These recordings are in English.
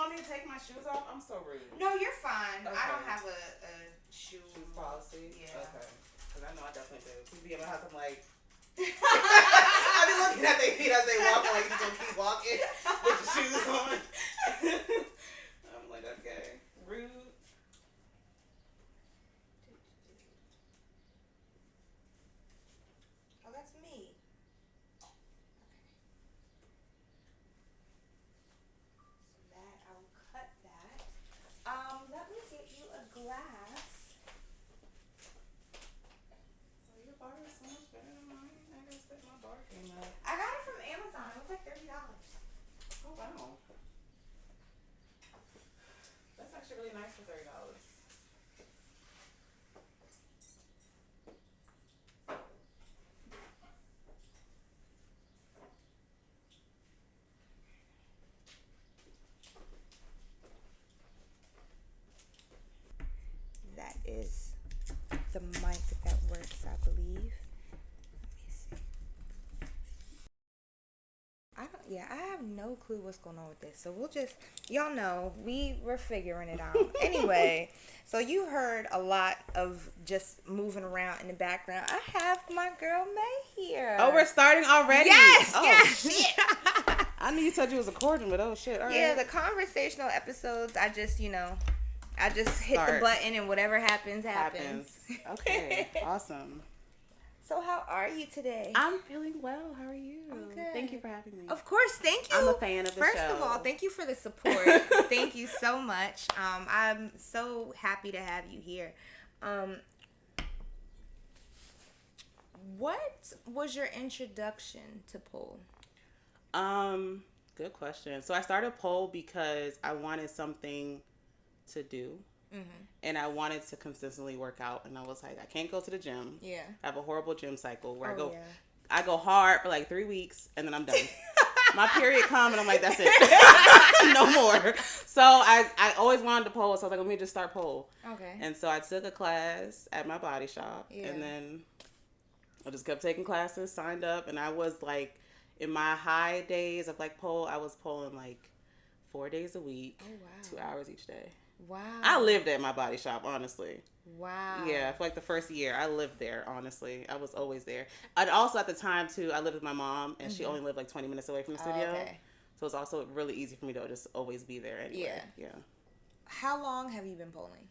want me to take my shoes off? I'm so rude. No, you're fine. Okay. I don't have a shoe policy. Yeah. Okay. Because I know I definitely do. People be in my house, I'm like, I be looking at their feet as they walk, like, you just gonna keep walking with your shoes on. I'm like, okay. Rude. Oh, that's me. Okay. So that, I will cut that. Let me get you a glass. Oh, your bar is so much better than mine. I guess that my bar came out. I got it from Amazon. It was like $30. Oh, wow. That's actually really nice for $30. That is the mic that works, I believe. Let me see. I have no clue what's going on with this. So we'll just, y'all know, we're figuring it out. Anyway, so you heard a lot of just moving around in the background. I have my girl Mae here. Oh, we're starting already? Yes, oh, yes. Shit. I knew you said you was recording, but oh shit. All right. Yeah, the conversational episodes, I just hit Start. the button and whatever happens. Okay, awesome. So how are you today? I'm feeling well. How are you? I'm good. Thank you for having me. Of course, thank you. I'm a fan of the show. First of all, thank you for the support. Thank you so much. I'm so happy to have you here. What was your introduction to pole? Good question. So I started pole because I wanted something to do. Mm-hmm. And I wanted to consistently work out, and I was like, I can't go to the gym. Yeah, I have a horrible gym cycle where I go hard for like 3 weeks, and then I'm done. My period come, and I'm like, that's it, no more. So I always wanted to pole, so I was like, let me just start pole. Okay. And so I took a class at my body shop, and then I just kept taking classes, signed up, and I was like, in my high days of like pole, I was poling like 4 days a week, 2 hours each day. Wow. I lived at my body shop, honestly. Wow. Yeah, for like the first year, I lived there, honestly. I was always there. And also at the time, too, I lived with my mom, and she only lived like 20 minutes away from the studio. Okay. So it's also really easy for me to just always be there anyway. Yeah. How long have you been polling?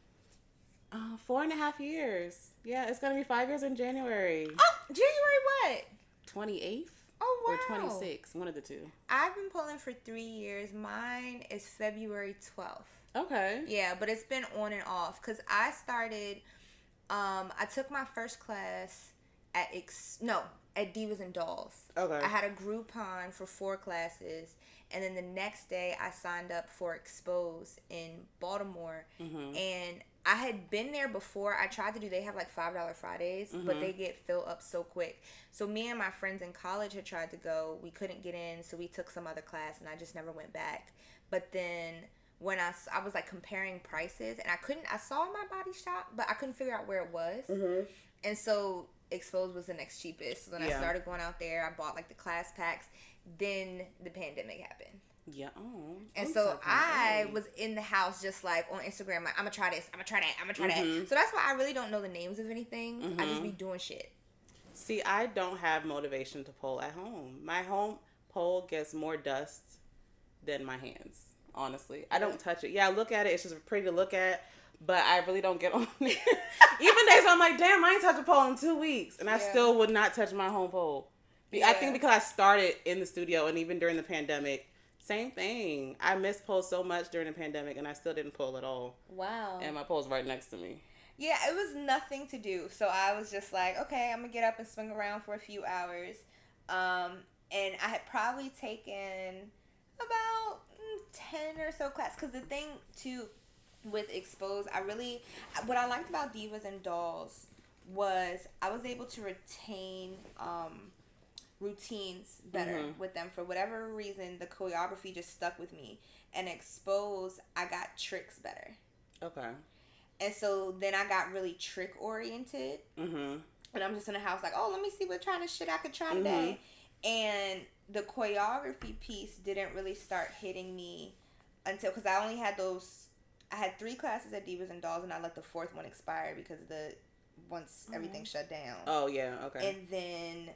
4.5 years. Yeah, it's going to be 5 years in January. Oh, January what? 28th? Oh, wow. Or 26, one of the two. I've been polling for 3 years. Mine is February 12th. Okay. Yeah, but it's been on and off because I started. I took my first class at Divas and Dolls. Okay. I had a Groupon for 4 classes, and then the next day I signed up for Expose in Baltimore, and I had been there before. I tried to do. They have like $5 Fridays, but they get filled up so quick. So me and my friends in college had tried to go. We couldn't get in, so we took some other class, and I just never went back. But then when I was like comparing prices, and I saw my body shop, but I couldn't figure out where it was. And so Exposed was the next cheapest. So then I started going out there. I bought like the class packs. Then the pandemic happened. Yeah. Oh. And so I was in the house just like on Instagram, like, I'm going to try this, I'm going to try that, I'm going to try that. So that's why I really don't know the names of anything. I just be doing shit. See, I don't have motivation to pole at home. My home pole gets more dust than my hands. Honestly, I don't touch it. Yeah, I look at it. It's just pretty to look at, but I really don't get on it. Even days I'm like, damn, I ain't touched a pole in 2 weeks, and I still would not touch my home pole. I think because I started in the studio, and even during the pandemic, same thing. I missed poles so much during the pandemic, and I still didn't pole at all. Wow. And my pole's right next to me. Yeah, it was nothing to do, so I was just like, okay, I'm gonna get up and swing around for a few hours, and I had probably taken about 10 or so class, because the thing too with Expose, what I liked about Divas and Dolls was I was able to retain routines better with them. For whatever reason, the choreography just stuck with me. And Expose, I got tricks better. Okay. And so then I got really trick oriented. And I'm just in the house like, oh, let me see what kind of shit I could try today. And the choreography piece didn't really start hitting me until, because I only had those, I had 3 classes at Divas and Dolls, and I let the 4th one expire because once everything shut down. Oh, yeah, okay. And then,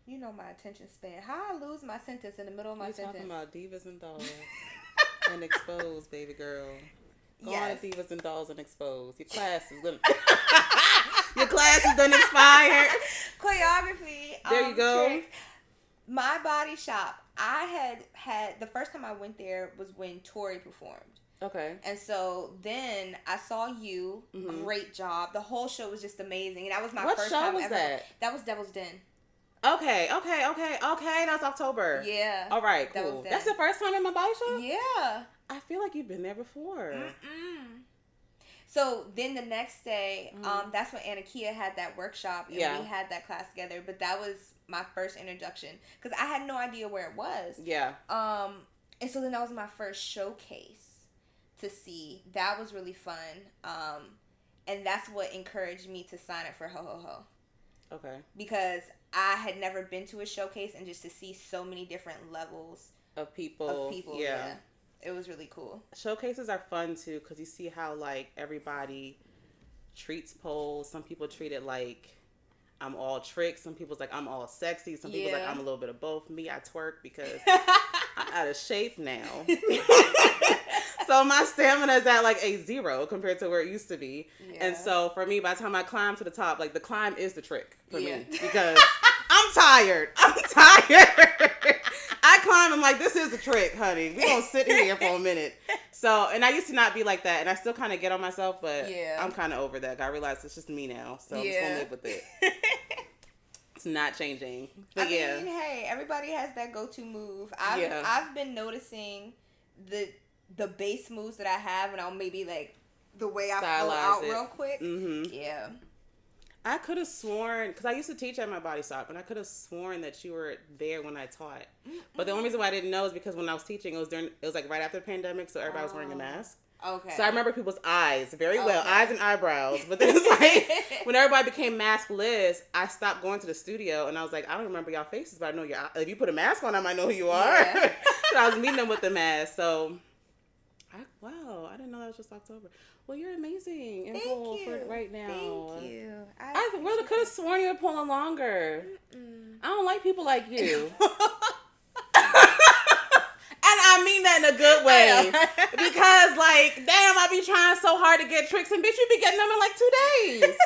you know my attention span. How I lose my sentence in the middle of my sentence. You're talking about Divas and Dolls and Exposed, baby girl. Go on Divas and Dolls and Exposed. Your class is gonna... Your class is done expired. Choreography. There you go. Tricks. My body shop. I had the first time I went there was when Tori performed. Okay. And so then I saw you. Mm-hmm. Great job. The whole show was just amazing. And that was my first time ever. What show was that? That was Devil's Den. Okay. That's October. Yeah. All right, cool. That's the first time in my body shop? Yeah. I feel like you've been there before. So then the next day, that's when Anakia had that workshop, and we had that class together. But that was my first introduction because I had no idea where it was. Yeah. And so then that was my first showcase to see. That was really fun. And that's what encouraged me to sign up for Ho Ho Ho. Okay. Because I had never been to a showcase, and just to see so many different levels of people. Yeah. It was really cool. Showcases are fun too because you see how like everybody treats poles. Some people treat it like I'm all tricks. Some people's like I'm all sexy. Some people's like I'm a little bit of both. Me, I twerk because I'm out of shape now. So my stamina is at like a 0 compared to where it used to be. Yeah. And so for me, by the time I climb to the top, like the climb is the trick for me because I'm tired. I climb, I'm like, this is the trick, honey. We're going to sit here for a minute. So, and I used to not be like that, and I still kind of get on myself, but I'm kind of over that. I realize it's just me now, so I'm just going to live with it. It's not changing. But I mean, hey, everybody has that go-to move. I've been noticing the base moves that I have, and I'll maybe, like, the way I flow out real quick. Mm-hmm. Yeah. I could have sworn, because I used to teach at my body shop, and I could have sworn that you were there when I taught. But the only reason why I didn't know is because when I was teaching, it was like right after the pandemic, so everybody was wearing a mask. Okay. So I remember people's eyes very well, eyes and eyebrows. But then it's like, when everybody became maskless, I stopped going to the studio, and I was like, I don't remember y'all faces, but I know your eyes. If you put a mask on, I might know who you are. Yeah. So I was meeting them with the mask, so... I didn't know that was just October. Well, you're amazing in pole for right now. Thank you. I really could have sworn you were pulling longer. I don't like people like you. And I mean that in a good way. Because, like, damn, I be trying so hard to get tricks, and bitch, you be getting them in like 2 days.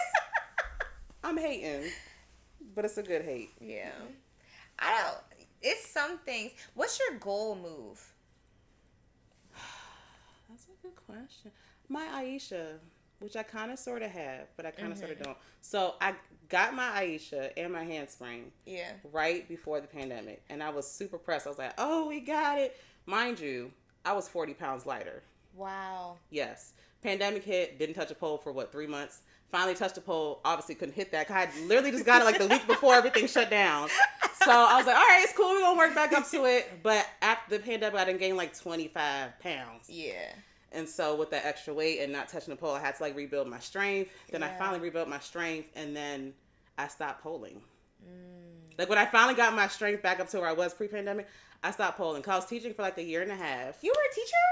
I'm hating. But it's a good hate. Yeah. It's some things. What's your goal move? That's a good question. My Aisha, which I kind of sort of have, but I kind of sort of don't. So I got my Aisha and my handspring right before the pandemic. And I was super pressed. I was like, oh, we got it. Mind you, I was 40 pounds lighter. Wow. Yes. Pandemic hit, didn't touch a pole for 3 months. Finally touched a pole, obviously couldn't hit that. 'Cause I had literally just got it like the week before everything shut down. So I was like, all right, it's cool. We're going to work back up to it. But after the pandemic, I done gained like 25 pounds. Yeah. And so with that extra weight and not touching the pole, I had to like rebuild my strength. Then I finally rebuilt my strength, and then I stopped poling. Like when I finally got my strength back up to where I was pre-pandemic, I stopped poling. 'Cause I was teaching for like a year and a half. You were a teacher?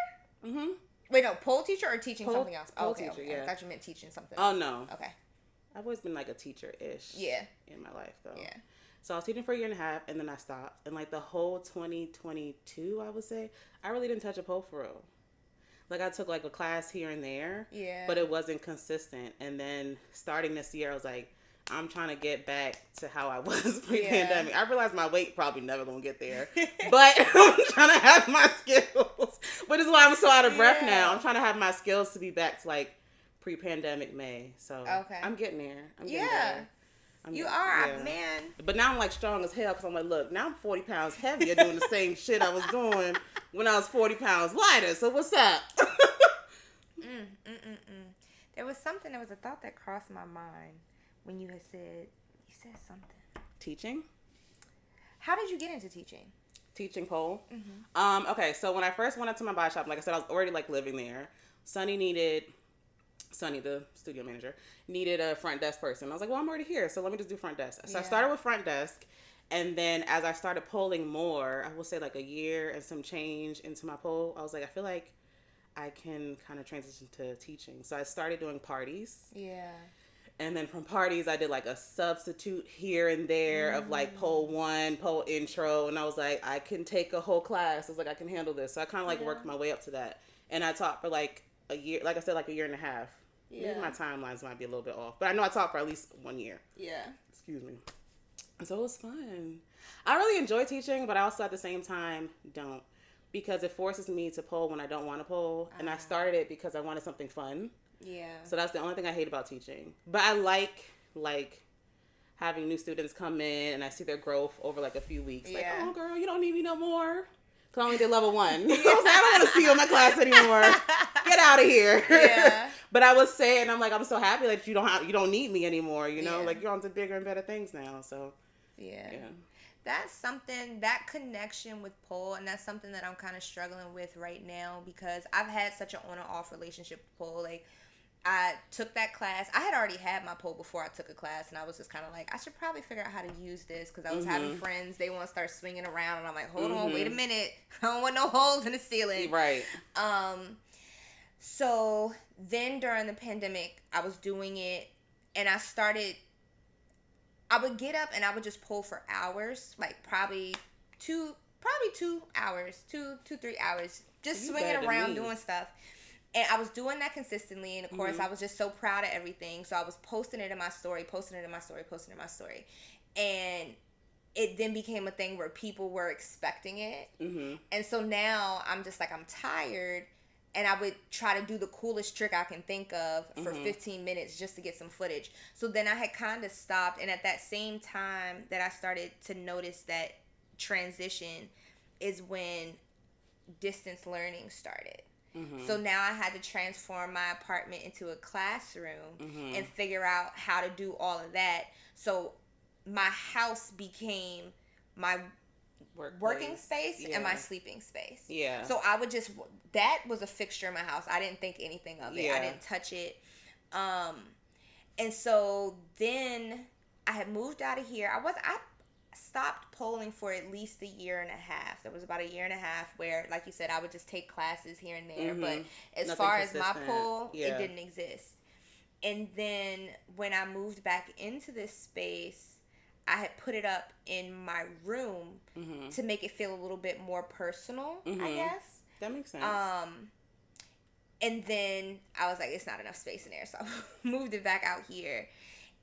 Mm-hmm. Wait, no, pole teacher or teaching something else? Pole teacher, yeah. I thought you meant teaching something else. Oh, no. Okay. I've always been like a teacher-ish. Yeah. In my life, though. Yeah. So I was teaching for a year and a half, and then I stopped. And like the whole 2022, I would say, I really didn't touch a pole for real. Like I took like a class here and there. Yeah. But it wasn't consistent. And then starting this year, I was like, I'm trying to get back to how I was pre-pandemic. I realized my weight probably never gonna get there, but I'm trying to have my skills. But this is why I'm so out of breath now. I'm trying to have my skills to be back to like pre-pandemic May. So I'm getting there. I'm getting there. You are, man. But now I'm like strong as hell because I'm like, look, now I'm 40 pounds heavier doing the same shit I was doing when I was 40 pounds lighter. So what's up? There was something, there was a thought that crossed my mind when you said something. Teaching? How did you get into teaching? Teaching pole? Mm-hmm. Okay, so when I first went up to my body shop, like I said, I was already like living there. Sonny, the studio manager, needed a front desk person. I was like, well, I'm already here, so let me just do front desk. So I started with front desk, And then as I started polling more, I will say like a year and some change into my pole, I was like, I feel like I can kind of transition to teaching. So I started doing parties. Yeah. And then from parties, I did like a substitute here and there of like pole 1, pole intro. And I was like, I can take a whole class. I was like, I can handle this. So I kind of like worked my way up to that. And I taught for like a year, like I said, like a year and a half. Yeah. Maybe my timelines might be a little bit off. But I know I taught for at least 1 year. Yeah. Excuse me. So it was fun. I really enjoy teaching, but I also at the same time don't. Because it forces me to pole when I don't want to pole. And I started it because I wanted something fun. Yeah. So that's the only thing I hate about teaching. But I like having new students come in and I see their growth over like a few weeks. Like, oh girl, you don't need me no more. Cause I only did level 1. I was like, I don't want to see you in my class anymore. Get out of here. Yeah. But I was saying, I'm like, I'm so happy that you don't need me anymore. You know, like you're on to bigger and better things now. So yeah. That's something, that connection with pole, and that's something that I'm kind of struggling with right now because I've had such an on and off relationship with pole. Like, I took that class. I had already had my pole before I took a class, and I was just kind of like, I should probably figure out how to use this because I was having friends. They want to start swinging around, and I'm like, hold on, wait a minute. I don't want no holes in the ceiling. Right. So then during the pandemic, I was doing it, and I would get up and I would just pole for hours, like probably 2 hours, 3 hours, just swinging around doing stuff. And I was doing that consistently. And of course, I was just so proud of everything. So I was posting it in my story. And it then became a thing where people were expecting it. And so now I'm just like, I'm tired. And I would try to do the coolest trick I can think of for 15 minutes just to get some footage. So then I had kind of stopped. And at that same time that I started to notice that transition is when distance learning started. So now I had to transform my apartment into a classroom and figure out how to do all of that. So my house became my working space and my sleeping space. Yeah. So I would that was a fixture in my house. I didn't think anything of it. I didn't touch it. And so then I had moved out of here. I stopped polling for at least a year and a half. There was about a year and a half where, like you said, I would just take classes here and there. But as Nothing far consistent. As my poll, it didn't exist. And then when I moved back into this space, I had put it up in my room to make it feel a little bit more personal, I guess. That makes sense. And then I was like, it's not enough space in there. So I moved it back out here.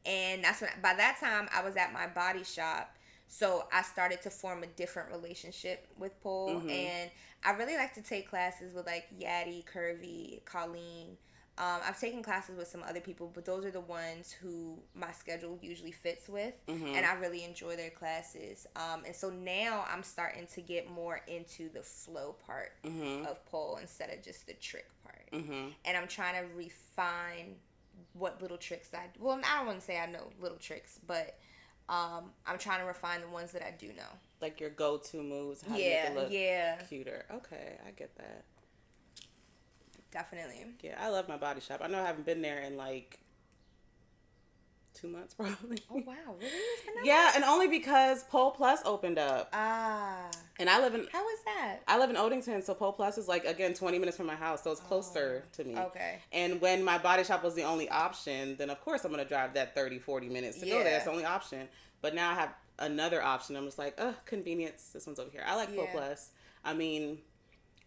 And that's when, by that time, I was at my body shop. So I started to form a different relationship with pole. And I really like to take classes with like Yadi, Curvy, Colleen. I've taken classes with some other people, but those are the ones who my schedule usually fits with, and I really enjoy their classes. And so now I'm starting to get more into the flow part of pole instead of just the trick part. And I'm trying to refine what little tricks I do. Well, I don't want to say I know little tricks, but I'm trying to refine the ones that I do know. Like your go-to moves, how to make it look cuter. Okay, I get that. Definitely. Yeah, I love my body shop. I know I haven't been there in like 2 months probably. Oh wow, really? Yeah, and only because Pole Plus opened up. And I live in How is that? I live in Odenton, so Pole Plus is like again 20 minutes from my house, so it's closer to me. Okay. And when my body shop was the only option, then of course I'm gonna drive that 30-40 minutes to go there. It's the only option. But now I have another option. I'm just like, convenience. This one's over here. I like Pole Plus. I mean,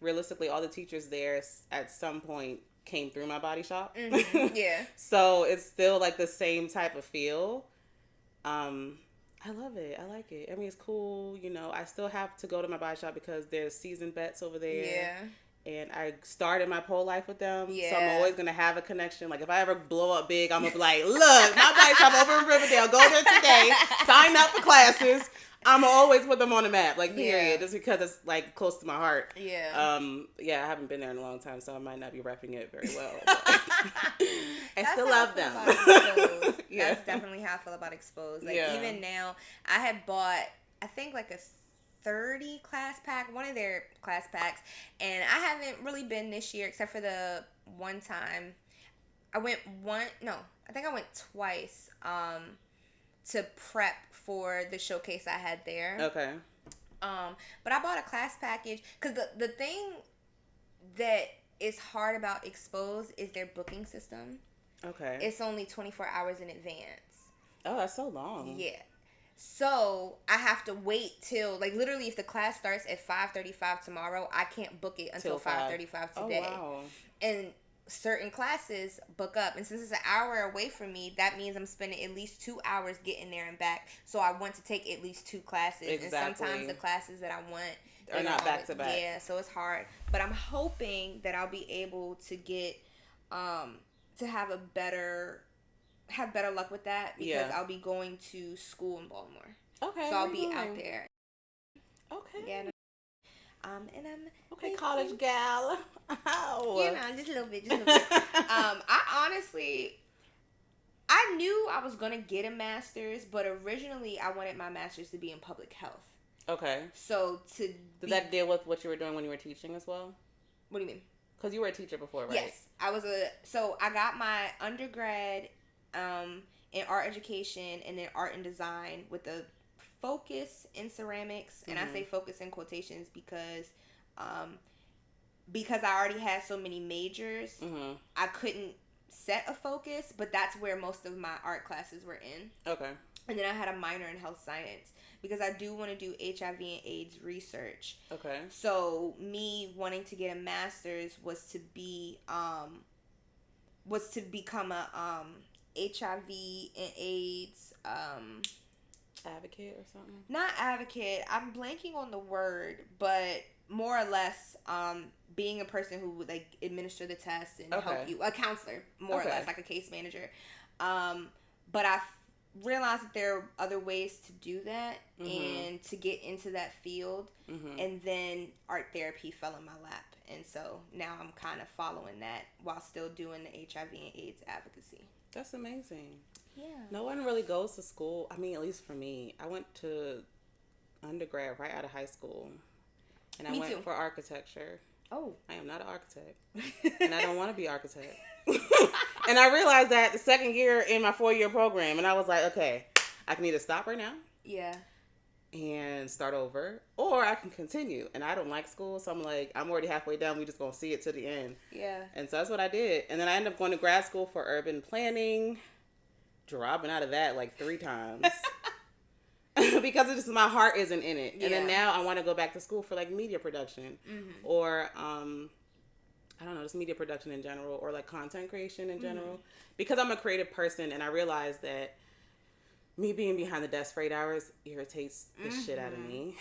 realistically, all the teachers there at some point came through my body shop. Yeah. So it's still like the same type of feel. I love it. I like it. I mean, it's cool. You know, I still have to go to my body shop because there's seasoned vets over there. Yeah. And I started my pole life with them. Yeah. So I'm always going to have a connection. Like, if I ever blow up big, I'm going to be like, look, my body shop over in Riverdale. Go there today. Sign up for classes. I'm always put them on the map, like, period. Yeah. Just because it's, like, close to my heart. Yeah. Yeah, I haven't been there in a long time, so I might not be repping it very well. I still love them. Yeah. That's definitely how I feel about Exposed. Like, even now, I had bought, I think, like, a 30 class pack, one of their class packs, and I haven't really been this year, except for the one time. I think I went twice. to prep for the showcase I had there. Okay. But I bought a class package because the thing that is hard about Expose is their booking system. Okay. It's only 24 hours in advance. Oh, that's so long. Yeah. So I have to wait till, like, literally if the class starts at 5:35 tomorrow, I can't book it until 5:35 today. Oh, wow. And certain classes book up. And since it's an hour away from me, that means I'm spending at least 2 hours getting there and back. So I want to take at least 2 classes. Exactly. And sometimes the classes that I want are not back to back. Yeah, so it's hard. But I'm hoping that I'll be able to get, to have better luck with that, because I'll be going to school in Baltimore. Okay. So I'll be out there. Okay. Yeah. And I'm okay, college gal. Ow. You know, just a little bit. I knew I was gonna get a master's, but originally I wanted my master's to be in public health. Okay. So did that deal with what you were doing when you were teaching as well? What do you mean? Because you were a teacher before, right? Yes, so I got my undergrad in art education and then art and design with a focus in ceramics. And I say focus in quotations because I already had so many majors, I couldn't set a focus, but that's where most of my art classes were in. Okay. And then I had a minor in health science because I do want to do HIV and AIDS research. Okay. So me wanting to get a master's was to become a HIV and AIDS advocate or something. Not advocate. I'm blanking on the word, but more or less being a person who would like administer the tests and help you, a counselor, more or less, like a case manager. But I realized that there are other ways to do that and to get into that field. And then art therapy fell in my lap. And so now I'm kind of following that while still doing the HIV and AIDS advocacy. That's amazing. Yeah. No one really goes to school. I mean, at least for me, I went to undergrad right out of high school. And I went for architecture. Oh. I am not an architect. And I don't want to be an architect. And I realized that the second year in my 4-year program. And I was like, okay, I can either stop right now. Yeah. And start over. Or I can continue. And I don't like school. So I'm like, I'm already halfway down. We just going to see it to the end. Yeah. And so that's what I did. And then I ended up going to grad school for urban planning. Dropping out of that like 3 times. Because it's just my heart isn't in it. Yeah. And then now I want to go back to school for like media production. Or I don't know, just media production in general, or like content creation in general. Because I'm a creative person and I realize that me being behind the desk for 8 hours irritates the shit out of me.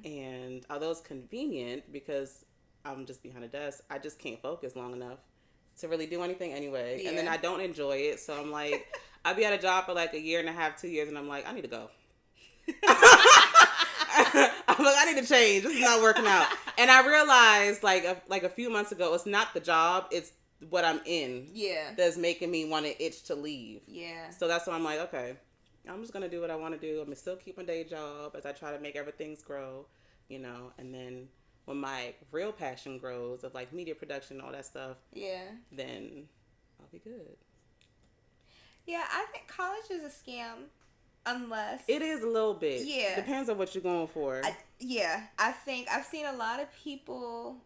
And although it's convenient because I'm just behind a desk, I just can't focus long enough to really do anything anyway. Yeah. And then I don't enjoy it. So I'm like, I'll be at a job for like 1.5 years, 2 years, and I'm like, I need to go. I'm like, I need to change. This is not working out. And I realized like a few months ago, it's not the job, it's what I'm in. Yeah. That's making me want to itch to leave. Yeah. So that's why I'm like, okay, I'm just going to do what I want to do. I'm going to still keep my day job as I try to make everything grow, you know, and then when my real passion grows of like media production and all that stuff, then I'll be good. Yeah, I think college is a scam. Unless it is a little bit. Yeah. Depends on what you're going for. I think I've seen a lot of people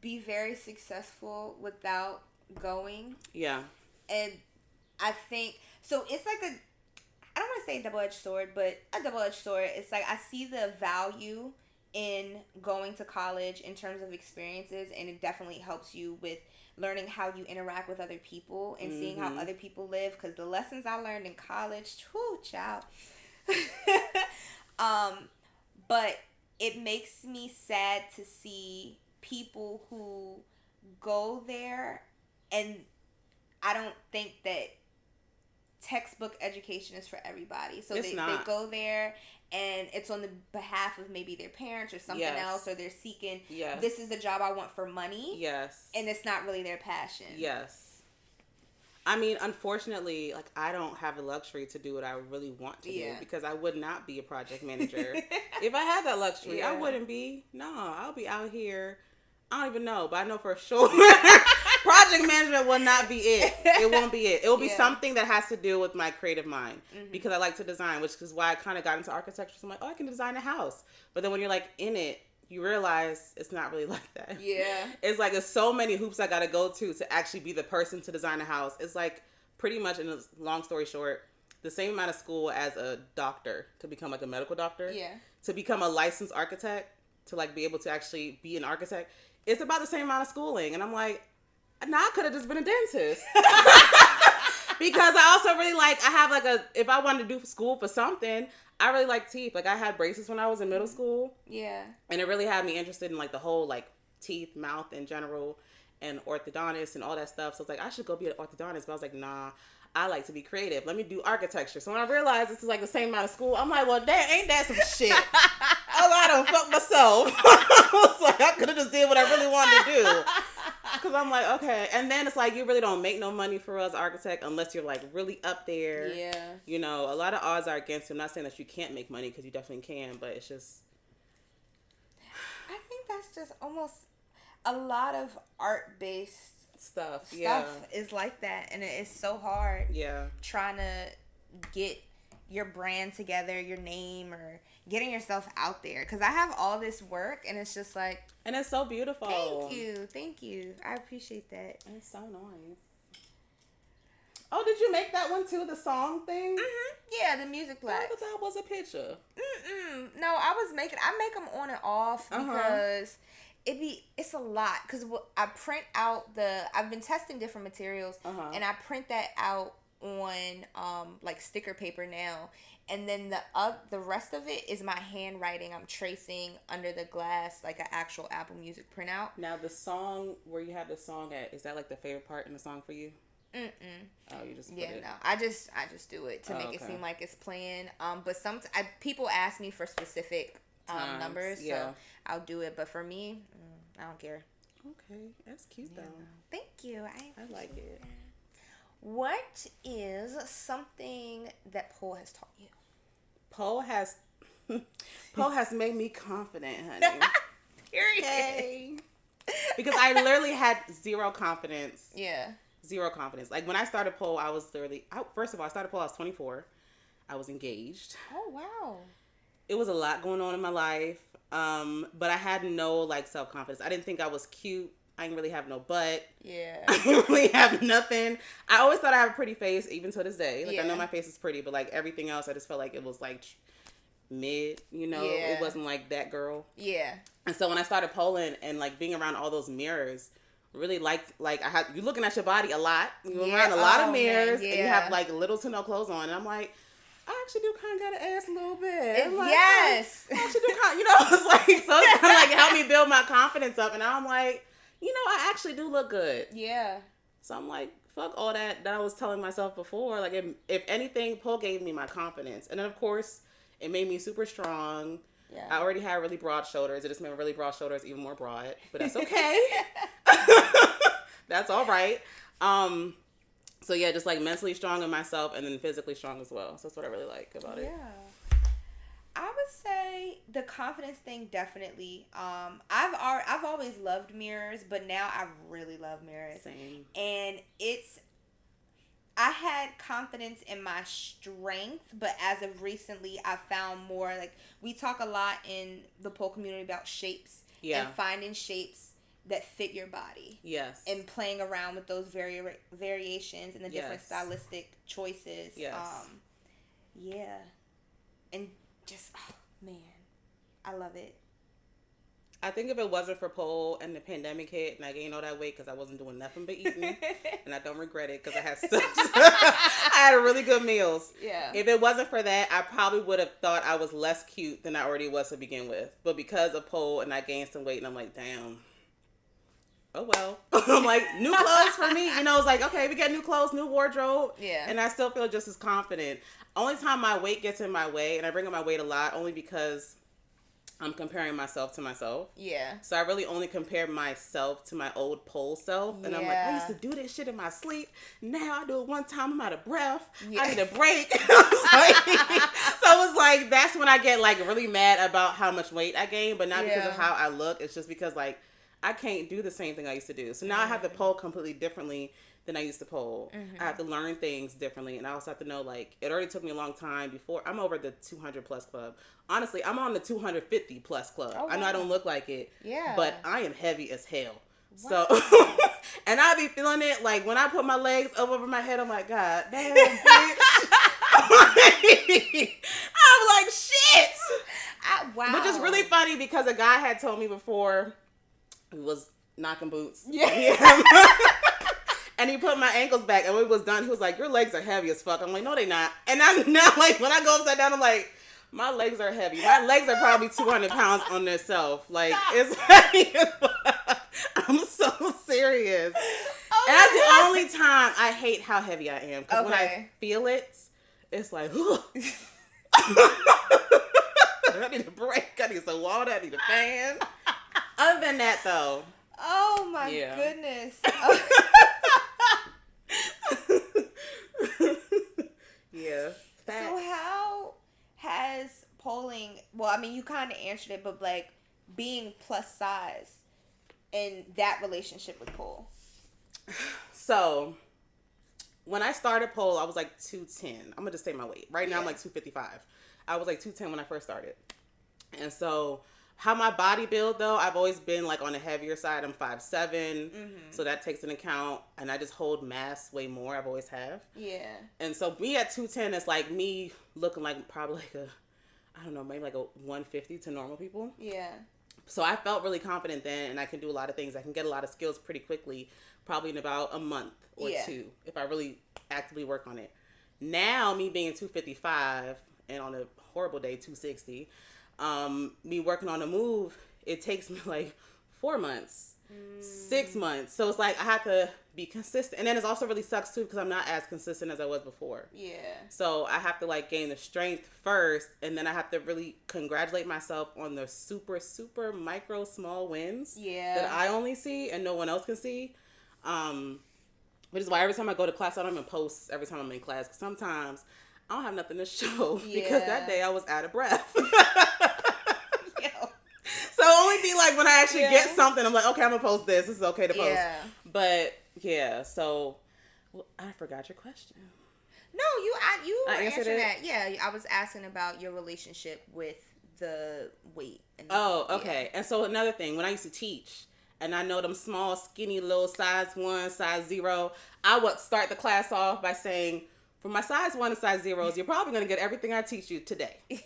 be very successful without going. Yeah. And I think so it's like I don't want to say double-edged sword, but a double-edged sword. It's like I see the value in going to college in terms of experiences, and it definitely helps you with learning how you interact with other people and seeing how other people live, because the lessons I learned in college, whoo, child. But it makes me sad to see people who go there, and I don't think that textbook education is for everybody. So they go there and it's on the behalf of maybe their parents or something else, or they're seeking, this is the job I want for money. Yes. And it's not really their passion. Yes. I mean, unfortunately, like, I don't have the luxury to do what I really want to do, because I would not be a project manager. If I had that luxury, I wouldn't be. No, I'll be out here I don't even know, but I know for sure project management will not be it. It won't be it. It will be something that has to do with my creative mind because I like to design, which is why I kind of got into architecture. So I'm like, oh, I can design a house. But then when you're like in it, you realize it's not really like that. Yeah. It's like there's so many hoops I got to go to actually be the person to design a house. It's like pretty much, in a long story short, the same amount of school as a doctor to become like a medical doctor. Yeah. To become a licensed architect, to like be able to actually be an architect. It's about the same amount of schooling. And I'm like, nah, I could have just been a dentist. Because I also really like, I have like if I wanted to do school for something, I really like teeth. Like I had braces when I was in middle school. Yeah. And it really had me interested in like the whole like teeth, mouth in general, and orthodontist and all that stuff. So it's like, I should go be an orthodontist. But I was like, nah, I like to be creative. Let me do architecture. So when I realized this is like the same amount of school, I'm like, well, ain't that some shit? I done fucked myself. I was like, I could have just did what I really wanted to do. Because I'm like, okay. And then it's like, you really don't make no money for us architect unless you're like really up there. Yeah. You know, a lot of odds are against you. I'm not saying that you can't make money because you definitely can, but it's just. I think that's just almost a lot of art-based stuff is like that, and it's so hard. Yeah. Trying to get your brand together, your name, or getting yourself out there. Because I have all this work, and it's just like... And it's so beautiful. Thank you. I appreciate that. It's so nice. Oh, did you make that one too, the song thing? Mm-hmm. Yeah, the music plaques. I thought that was a picture. No, I make them on and off because... It's a lot because I print out I've been testing different materials and I print that out on like sticker paper now, and then the rest of it is my handwriting. I'm tracing under the glass like an actual Apple Music printout. Now the song where you have the song at, is that like the favorite part in the song for you? Oh, you just put it. No, I just do it to make it seem like it's playing. But people ask me for specific numbers, so I'll do it. But for me, I don't care. Okay, that's cute though. Thank you. I like it. What is something that Pole has taught you? Pole has made me confident, honey. Period. Okay. Because I literally had zero confidence. Yeah. Zero confidence. Like when I started Pole, I was literally. First of all, I started Pole. I was 24. I was engaged. Oh wow. It was a lot going on in my life. But I had no like self-confidence. I didn't think I was cute. I didn't really have no butt. Yeah. I didn't really have nothing. I always thought I had a pretty face, even to this day. Like I know my face is pretty, but like everything else, I just felt like it was like mid, you know? Yeah. It wasn't like that girl. Yeah. And so when I started polling and like being around all those mirrors, really liked, like you looking at your body a lot. You're around a lot of mirrors and you have like little to no clothes on. And I'm like, I actually do kind of got an ass a little bit. Like, yes. I actually do kind of, you know, it's like, so it's kind of like helped me build my confidence up. And now I'm like, you know, I actually do look good. Yeah. So I'm like, fuck all that I was telling myself before. Like, if anything, Pole gave me my confidence. And then, of course, it made me super strong. Yeah. I already had really broad shoulders. It just made my really broad shoulders even more broad. But that's okay. That's all right. So yeah, just like mentally strong in myself and then physically strong as well. So that's what I really like about it. Yeah. I would say the confidence thing definitely. I've always loved mirrors, but now I really love mirrors. Same. And I had confidence in my strength, but as of recently, I found more like we talk a lot in the pole community about shapes and finding shapes that fit your body. Yes. And playing around with those variations and the different stylistic choices. Yes. Yeah. And just, oh, man, I love it. I think if it wasn't for pole and the pandemic hit and I gained all that weight because I wasn't doing nothing but eating, and I don't regret it because I had really good meals. Yeah. If it wasn't for that, I probably would have thought I was less cute than I already was to begin with. But because of pole and I gained some weight and I'm like, damn. Oh, well. I'm like, new clothes for me. You know, it's like, okay, we got new clothes, new wardrobe. Yeah. And I still feel just as confident. Only time my weight gets in my way, and I bring up my weight a lot, only because I'm comparing myself to myself. Yeah. So I really only compare myself to my old pole self. And I'm like, I used to do this shit in my sleep. Now I do it one time, I'm out of breath. Yeah. I need a break. So it was like, that's when I get like really mad about how much weight I gained. But not because of how I look. It's just because like, I can't do the same thing I used to do. So now I have to pole completely differently than I used to pole. I have to learn things differently, and I also have to know, like, it already took me a long time before. I'm over the 200 plus club. Honestly, I'm on the 250 plus club. Oh, wow. I know I don't look like it, but I am heavy as hell. Wow. So, and I be feeling it, like, when I put my legs over my head, I'm like, God damn, bitch. I'm like, shit. Wow. Which is really funny because a guy had told me before, he was knocking boots. Yeah. And he put my ankles back, and when it was done, he was like, your legs are heavy as fuck. I'm like, no, they not. And I'm now, like, when I go upside down, I'm like, my legs are heavy. My legs are probably 200 pounds on themselves. Like, it's heavy as fuck. I'm so serious. Oh, and that's the only time I hate how heavy I am. Because when I feel it, it's like, I need a break. I need some water. I need a fan. Other than that, though. Oh, my goodness. Yeah. Facts. So how has polling, well, I mean, you kind of answered it, but like being plus size in that relationship with pole? So when I started pole, I was like 210. I'm going to just say my weight. Right now I'm like 255. I was like 210 when I first started. And so how my body build, though, I've always been like on the heavier side. I'm 5'7", so that takes an account. And I just hold mass way more. I've always have. Yeah. And so me at 210 is like me looking like probably like a, I don't know, maybe like a 150 to normal people. Yeah. So I felt really confident then, and I can do a lot of things. I can get a lot of skills pretty quickly, probably in about a month or two, if I really actively work on it. Now, me being 255 and on a horrible day, 260, me working on a move, it takes me like 4 months, 6 months. So it's like I have to be consistent. And then it also really sucks too because I'm not as consistent as I was before. Yeah. So I have to like gain the strength first, and then I have to really congratulate myself on the super, super micro small wins that I only see and no one else can see. Which is why every time I go to class, I don't even post every time I'm in class. Because sometimes I don't have nothing to show because that day I was out of breath. So only be like when I actually get something, I'm like, okay, I'm gonna post this. This is okay to post. Yeah. But yeah, so I forgot your question. No, you were answering that. Yeah, I was asking about your relationship with the weight. And okay. And so another thing, when I used to teach, and I know them small, skinny, little size 1, size 0, I would start the class off by saying, for my size 1 and size 0s, you're probably going to get everything I teach you today. And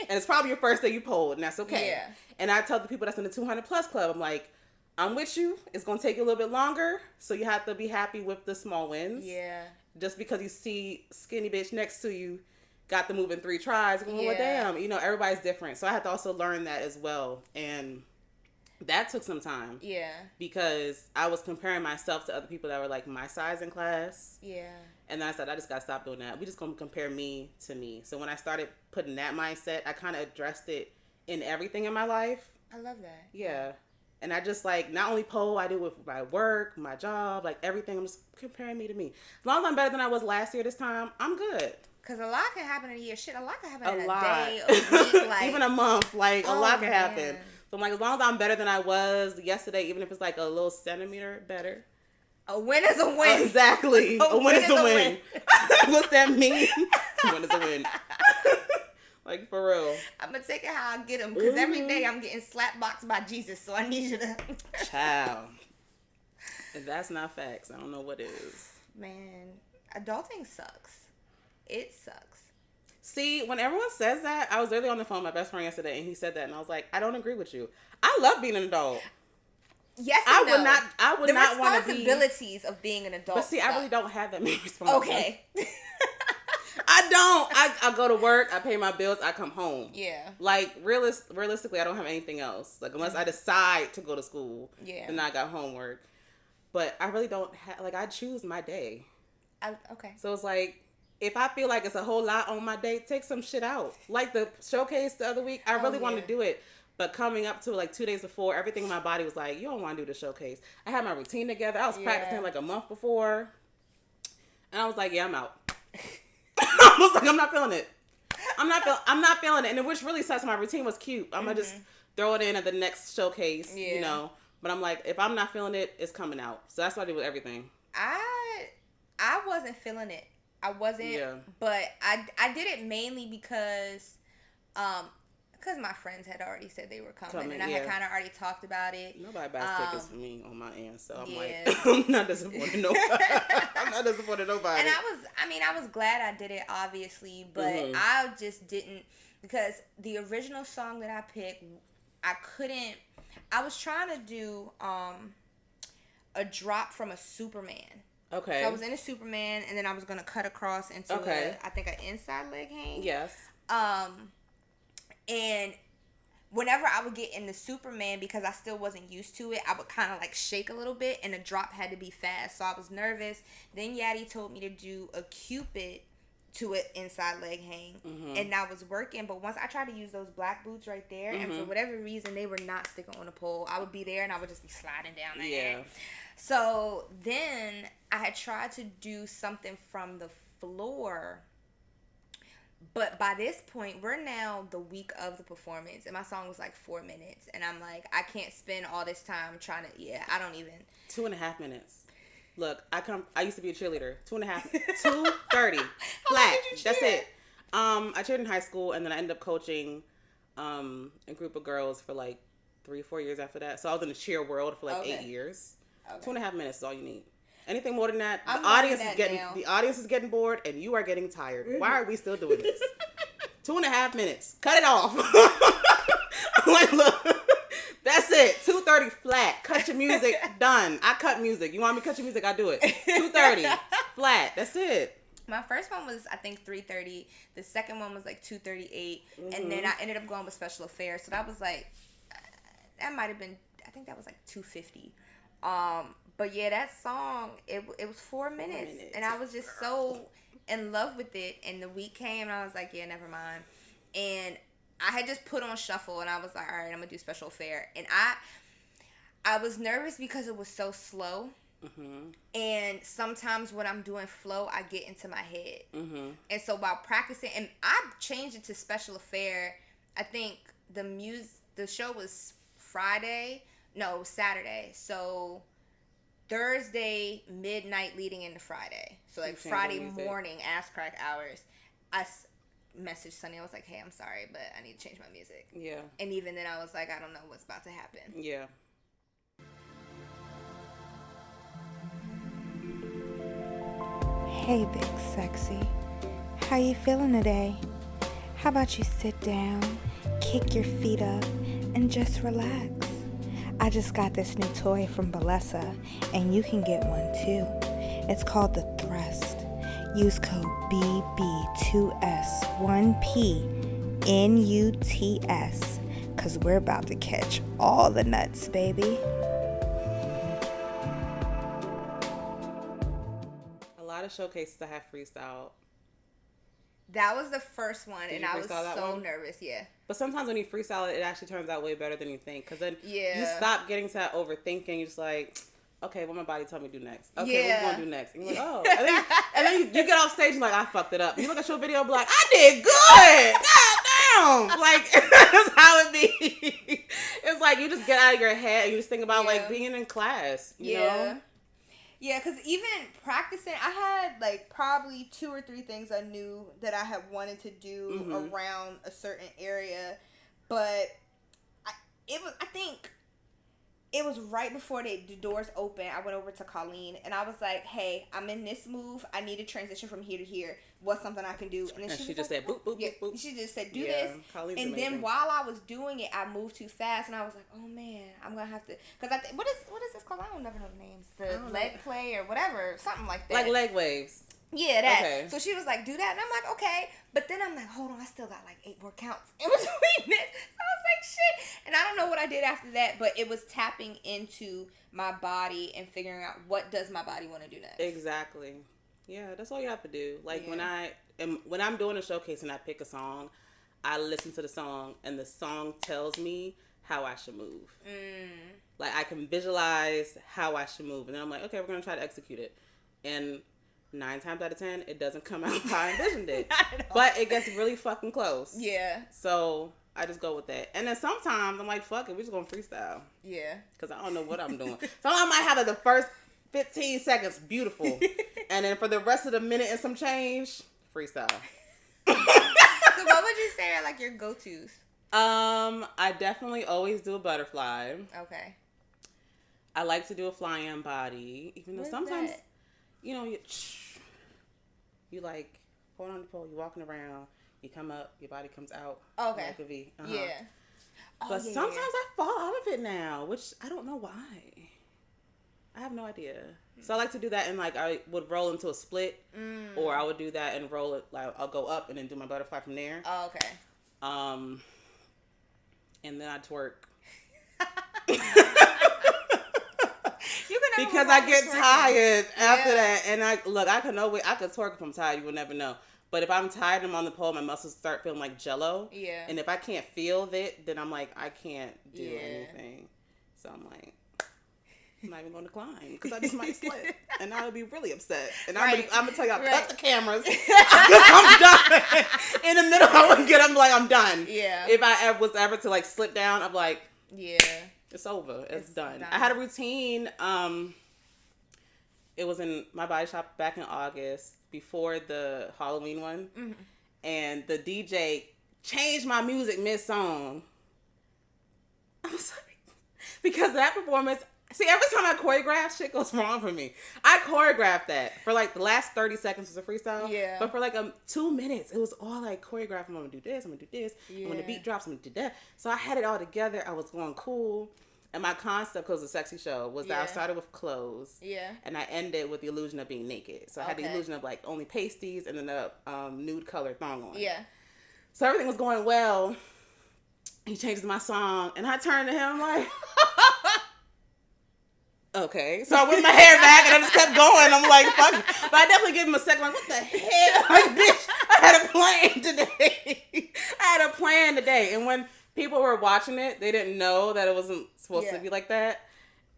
it's probably your first day you polled, and that's okay. Yeah. And I tell the people that's in the 200 plus club, I'm like, I'm with you. It's going to take you a little bit longer, so you have to be happy with the small wins. Yeah. Just because you see skinny bitch next to you got the move in 3 tries, well, damn, everybody's different. So I had to also learn that as well. And that took some time. Yeah. Because I was comparing myself to other people that were like my size in class. Yeah. And then I said, I just got to stop doing that. We just going to compare me to me. So when I started putting that mindset, I kind of addressed it in everything in my life. I love that. Yeah. And I just like, not only pole, I do it with my work, my job, like everything. I'm just comparing me to me. As long as I'm better than I was last year this time, I'm good. Because a lot can happen in a year. Shit, a lot can happen in a day, a week. Like, even a month. Like, a lot can happen. So I'm like, as long as I'm better than I was yesterday, even if it's like a little centimeter better. A win is a win. Exactly. A win is a win. What's that mean? A win is a win. Like, for real. I'm going to take it how I get them. Because every day I'm getting slapboxed by Jesus. So I need you to. Child. If that's not facts, I don't know what is. Man, adulting sucks. It sucks. See, when everyone says that, I was literally on the phone with my best friend yesterday, and he said that, and I was like, I don't agree with you. I love being an adult. Yes, I would not want to be. The responsibilities of being an adult. But see, I really don't have that many responsibilities. Okay. I don't. I go to work, I pay my bills, I come home. Yeah. Like, realistically, I don't have anything else. Like, unless I decide to go to school, then I got homework. But I really don't have, like, I choose my day. Okay. So it's like, if I feel like it's a whole lot on my day, take some shit out. Like the showcase the other week, I really wanted to do it. But coming up to like 2 days before, everything in my body was like, you don't want to do the showcase. I had my routine together. I was practicing like a month before. And I was like, yeah, I'm out. I was like, I'm not feeling it. I'm not feeling it. And which really sucks. My routine was cute. I'm going to just throw it in at the next showcase, But I'm like, if I'm not feeling it, it's coming out. So that's what I do with everything. I wasn't feeling it. I wasn't. Yeah. But I did it mainly because my friends had already said they were coming and I had kind of already talked about it. Nobody buys tickets for me on my end, so I'm like, I'm not disappointed nobody. I'm not disappointed nobody. And I was glad I did it, obviously, but I just didn't, because the original song that I picked, I was trying to do a drop from a Superman. Okay. So I was in a Superman, and then I was going to cut across into I think an inside leg hang. Yes. And whenever I would get in the Superman, because I still wasn't used to it, I would kind of like shake a little bit, and the drop had to be fast. So I was nervous. Then Yadi told me to do a Cupid to an inside leg hang, and that was working. But once I tried to use those black boots right there, and for whatever reason, they were not sticking on the pole. I would be there, and I would just be sliding down there. Yeah. So then I had tried to do something from the floor. But by this point, we're now the week of the performance, and my song was like 4 minutes, and I'm like, I can't spend all this time trying to. I don't even. 2.5 minutes. Look, I used to be a cheerleader. 2.5, 2:30 flat. That's it. I cheered in high school, and then I ended up coaching a group of girls for like 3-4 years after that. So I was in the cheer world for like 8 years. Okay. 2.5 minutes is all you need. Anything more than that, the audience is getting bored, and you are getting tired. Why are we still doing this? 2.5 minutes. Cut it off. I'm like, look, that's it. 2:30 flat. Cut your music. Done. I cut music. You want me to cut your music? I do it. 2:30 flat. That's it. My first one was, I think, 3:30. The second one was like 2:38, and then I ended up going with special affairs. So that was like, that might have been, I think that was like 2:50. But yeah, that song, it was 4 minutes. And I was just so in love with it. And the week came, and I was like, yeah, never mind. And I had just put on shuffle, and I was like, all right, I'm going to do special affair. And I was nervous because it was so slow. And sometimes when I'm doing flow, I get into my head. And so while practicing, and I changed it to special affair, I think the show was Saturday. So Thursday midnight leading into Friday. So like Friday morning ass crack hours, I messaged Sunny. I was like, hey, I'm sorry, but I need to change my music. Yeah. And even then I was like, I don't know what's about to happen. Yeah. Hey, big sexy. How you feeling today? How about you sit down, kick your feet up, and just relax? I just got this new toy from Bellessa, and you can get one too. It's called the Thrust. Use code BB2S1PNUTS, because we're about to catch all the nuts, baby. A lot of showcases I have freestyle. That was the first one, and I was so nervous, yeah. But sometimes when you freestyle it actually turns out way better than you think. Because then you stop getting to that overthinking. You're just like, okay, what my body tell me to do next? Okay, what we going to do next? And you're like, oh. And then you get off stage and like, I fucked it up. You look at your video and be like, I did good. God damn. Like, that's how it be. It's like you just get out of your head and you just think about like being in class, you know? Yeah, because even practicing, I had like probably 2 or 3 things I knew that I had wanted to do around a certain area, but I think it was right before the doors opened. I went over to Colleen and I was like, hey, I'm in this move. I need to transition from here to here. What's something I can do? And then she just said, boop, boop, boop, boop. She just said, do this. Colleen's and amazing. Then while I was doing it, I moved too fast. And I was like, oh, man, I'm going to have to. Because what is this called? I don't never know the names. The leg play or whatever. Something like that. Like leg waves. Yeah, that. Okay. So she was like, do that. And I'm like, okay. But then I'm like, hold on. I still got like 8 more counts in between this. So I was like, shit. And I don't know what I did after that. But it was tapping into my body and figuring out what does my body want to do next. Exactly. Yeah, that's all you have to do. Like when I'm doing a showcase and I pick a song, I listen to the song and the song tells me how I should move. Like I can visualize how I should move, and then I'm like, okay, we're gonna try to execute it. And 9 times out of 10, it doesn't come out how I envisioned it, but it gets really fucking close. Yeah. So I just go with that. And then sometimes I'm like, fuck it, we're just going to freestyle. Yeah. Because I don't know what I'm doing. So I might have like the first 15 seconds beautiful. And then for the rest of the minute and some change, freestyle. So what would you say are like your go-tos? I definitely always do a butterfly. Okay. I like to do a fly-in body. Even though sometimes, you know, you like, hold on the pole, you're walking around, you come up, your body comes out. Okay. Like a V. Yeah. But sometimes I fall out of it now, which I don't know why. I have no idea. So I like to do that, and like I would roll into a split, or I would do that and roll it. Like I'll go up and then do my butterfly from there. Oh, okay. And then I twerk. You can because I get tired after that, and I could twerk if I'm tired. You will never know. But if I'm tired and I'm on the pole, my muscles start feeling like jello. Yeah. And if I can't feel it, then I'm like, I can't do anything. So I'm like, I'm not even going to climb because I just might slip, and I would be really upset. And I'm gonna tell y'all, cut the cameras because I'm done. In the middle, I'm like, I'm done. Yeah. If I was ever to like slip down, I'm like, yeah, it's over. It's done. I had a routine. It was in my body shop back in August before the Halloween one, and the DJ changed my music mid-song. I was like, because that performance. See, every time I choreograph, shit goes wrong for me. I choreographed that for like the last 30 seconds was a freestyle. Yeah. But for like 2 minutes, it was all like choreographed. I'm going to do this. I'm going to do this. Yeah. And when the beat drops, I'm going to do that. So I had it all together. I was going cool. And my concept, because it was a sexy show, was that I started with clothes. Yeah. And I ended with the illusion of being naked. So I had the illusion of like only pasties and then the nude colored thong on. Yeah. So everything was going well. He changes my song. And I turned to him like... Okay, so I whipped my hair back and I just kept going. I'm like, fuck it. But I definitely gave him a second, like, what the hell? Like, bitch, I had a plan today. And when people were watching it, they didn't know that it wasn't supposed to be like that.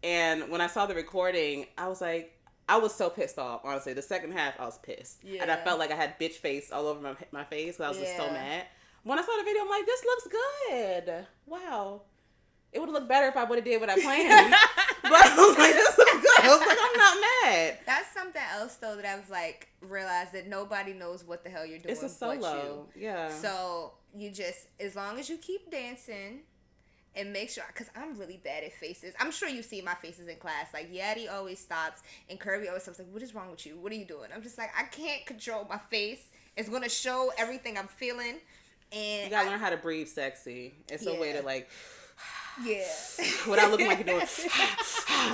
And when I saw the recording, I was like, I was so pissed off, honestly. The second half, I was pissed. Yeah. And I felt like I had bitch face all over my face because I was just so mad. When I saw the video, I'm like, this looks good. Wow. It would have looked better if I would have did what I planned. But I was like, this looks good. I was like, I'm not mad. That's something else, though, that I've, like, realized that nobody knows what the hell you're doing. It's a solo. Yeah. So, you just, as long as you keep dancing and make sure, because I'm really bad at faces. I'm sure you see my faces in class. Like, Yadi always stops, and Kirby always stops, like, what is wrong with you? What are you doing? I'm just like, I can't control my face. It's going to show everything I'm feeling. And you got to learn how to breathe sexy. It's a way to, like... Yeah. Without looking like you're doing,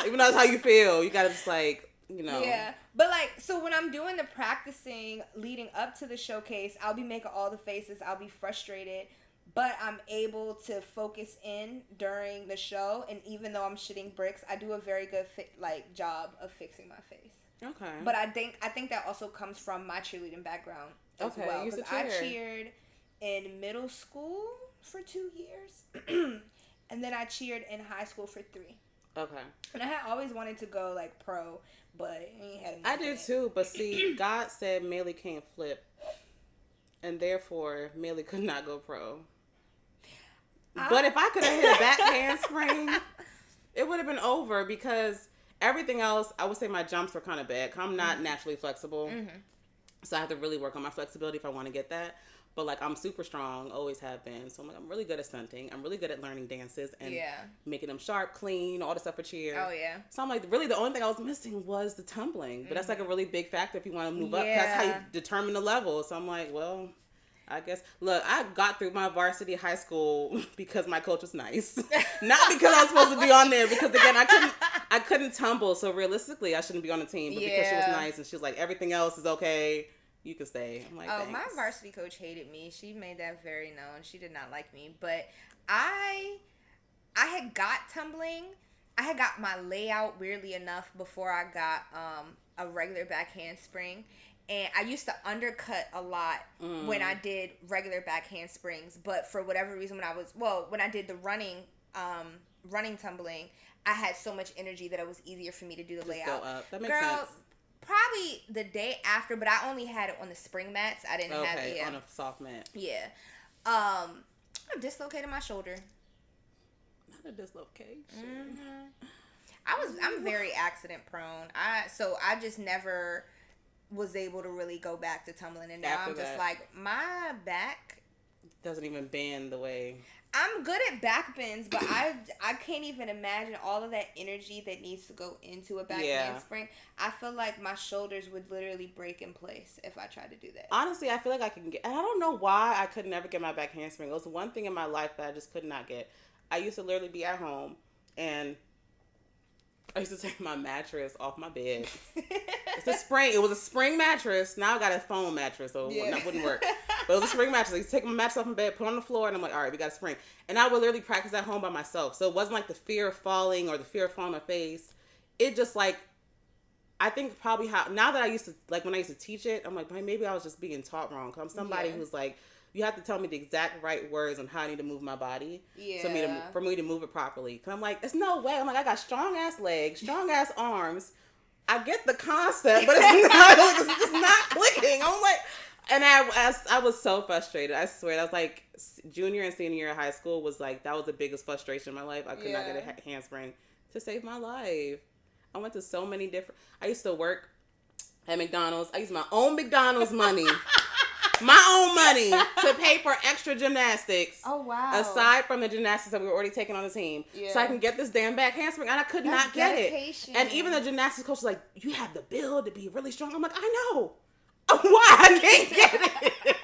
even though that's how you feel, you gotta just like, you know. Yeah. But like, so when I'm doing the practicing leading up to the showcase, I'll be making all the faces. I'll be frustrated, but I'm able to focus in during the show. And even though I'm shitting bricks, I do a very good job of fixing my face. Okay. But I think that also comes from my cheerleading background as well. Because I cheered in middle school for 2 years. And then I cheered in high school for 3. Okay. And I had always wanted to go, like, pro, but I ain't had enough. I did, too. But, see, God said MaeDae can't flip. And, therefore, MaeDae could not go pro. But if I could have hit a back handspring, it would have been over because everything else, I would say my jumps were kind of bad. I'm not naturally flexible. Mm-hmm. So I have to really work on my flexibility if I want to get that. But, like, I'm super strong, always have been. So, I'm like, I'm really good at stunting. I'm really good at learning dances and making them sharp, clean, all the stuff for cheer. Oh, yeah. So, I'm like, really, the only thing I was missing was the tumbling. But that's, like, a really big factor if you want to move up. That's how you determine the level. So, I'm like, well, I guess. Look, I got through my varsity high school because my coach was nice. Not because I was supposed to be on there. Because, again, I couldn't tumble. So, realistically, I shouldn't be on the team. But because she was nice and she was like, everything else is okay. You can stay. I'm like, thanks. My varsity coach hated me. She made that very known. She did not like me. But I had got tumbling. I had got my layout weirdly enough before I got a regular back handspring. And I used to undercut a lot when I did regular back handsprings. But for whatever reason, when I did the running tumbling, I had so much energy that it was easier for me to do the layout. Go up. That makes sense. Probably the day after, but I only had it on the spring mats. I didn't have it on a soft mat. Yeah. I dislocated my shoulder. Not a dislocation. I'm very accident prone. I just never was able to really go back to tumbling, and now After I'm just that, like, my back doesn't even bend the way. I'm good at back bends, but I can't even imagine all of that energy that needs to go into a back handspring. I feel like my shoulders would literally break in place if I tried to do that. Honestly, I feel like I can get, and I don't know why I could never get my back handspring. It was one thing in my life that I just could not get. I used to literally be at home, and I used to take my mattress off my bed. It's a spring. It was a spring mattress. Now I got a foam mattress, so it wouldn't work. But it was a spring mattress. I used to take my mattress off my bed, put it on the floor, and I'm like, all right, we got a spring. And I would literally practice at home by myself. So it wasn't like the fear of falling or the fear of falling on my face. It just like, I think probably now that I used to, like when I used to teach it, I'm like, maybe I was just being taught wrong. Because I'm somebody who's like, you have to tell me the exact right words on how I need to move my body for me to move it properly. Because I'm like, there's no way. I'm like, I got strong ass legs, strong ass arms. I get the concept, but it's just not clicking. I'm like, and I was so frustrated. I swear, that was like junior and senior year of high school was like, that was the biggest frustration in my life. I could not get a handspring to save my life. I went to so many different, I used to work at McDonald's. I used my own McDonald's money. My own money to pay for extra gymnastics. Oh, wow. Aside from the gymnastics that we were already taking on the team. Yeah. So I can get this damn back handspring. And I could not get it. And even the gymnastics coach was like, you have the build to be really strong. I'm like, I know. Why I can't get it?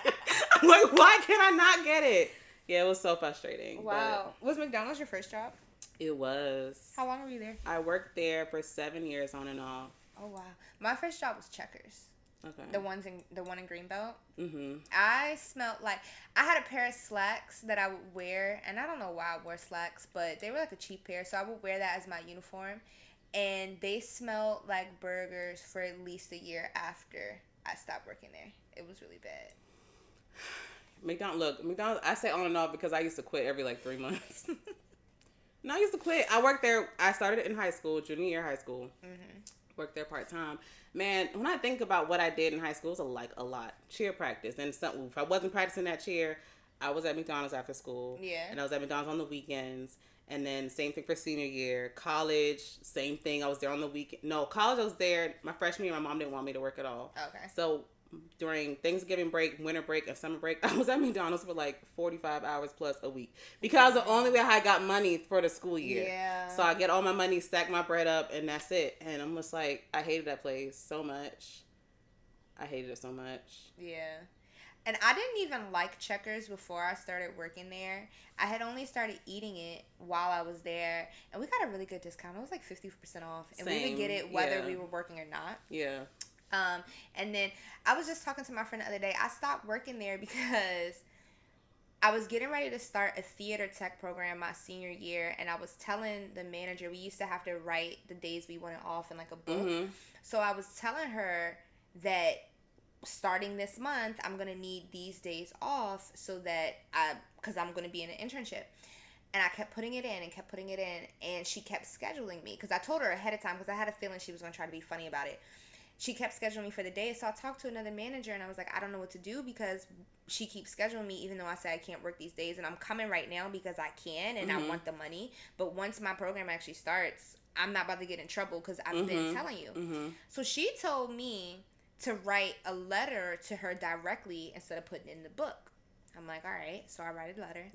I'm like, why can I not get it? Yeah, it was so frustrating. Wow. Was McDonald's your first job? It was. How long were you there? I worked there for 7 years on and off. Oh, wow. My first job was Checkers. Okay. The one in Greenbelt. Mm-hmm. I smelled like, I had a pair of slacks that I would wear, and I don't know why I wore slacks, but they were like a cheap pair, so I would wear that as my uniform, and they smelled like burgers for at least a year after I stopped working there. It was really bad. McDonald's, I say on and off because I used to quit every like 3 months. No, I used to quit. I worked there. I started in high school, junior year high school. Mm-hmm. Worked there part-time. Man, when I think about what I did in high school, it was a lot. Cheer practice. And if I wasn't practicing that cheer, I was at McDonald's after school. Yeah. And I was at McDonald's on the weekends. And then same thing for senior year. College, same thing. I was there on the weekend. No, college I was there. My freshman year, my mom didn't want me to work at all. Okay. So during Thanksgiving break, winter break, and summer break, I was at McDonald's for like 45 hours plus a week. Because the only way I got money for the school year. Yeah. So I get all my money, stack my bread up, and that's it. And I'm just like, I hated that place so much. I hated it so much. Yeah. And I didn't even like Checkers before I started working there. I had only started eating it while I was there. And we got a really good discount. It was like 50% off. And we would get it whether we were working or not. Yeah. And then I was just talking to my friend the other day. I stopped working there because I was getting ready to start a theater tech program my senior year. And I was telling the manager, we used to have to write the days we wanted off in like a book. Mm-hmm. So I was telling her that starting this month, I'm going to need these days off so that because I'm going to be in an internship. And I kept putting it in and she kept scheduling me because I told her ahead of time because I had a feeling she was going to try to be funny about it. She kept scheduling me for the day. So I talked to another manager and I was like, I don't know what to do because she keeps scheduling me even though I say I can't work these days. And I'm coming right now because I can and I want the money. But once my program actually starts, I'm not about to get in trouble because I've been telling you. Mm-hmm. So she told me to write a letter to her directly instead of putting it in the book. I'm like, all right. So I write a letter.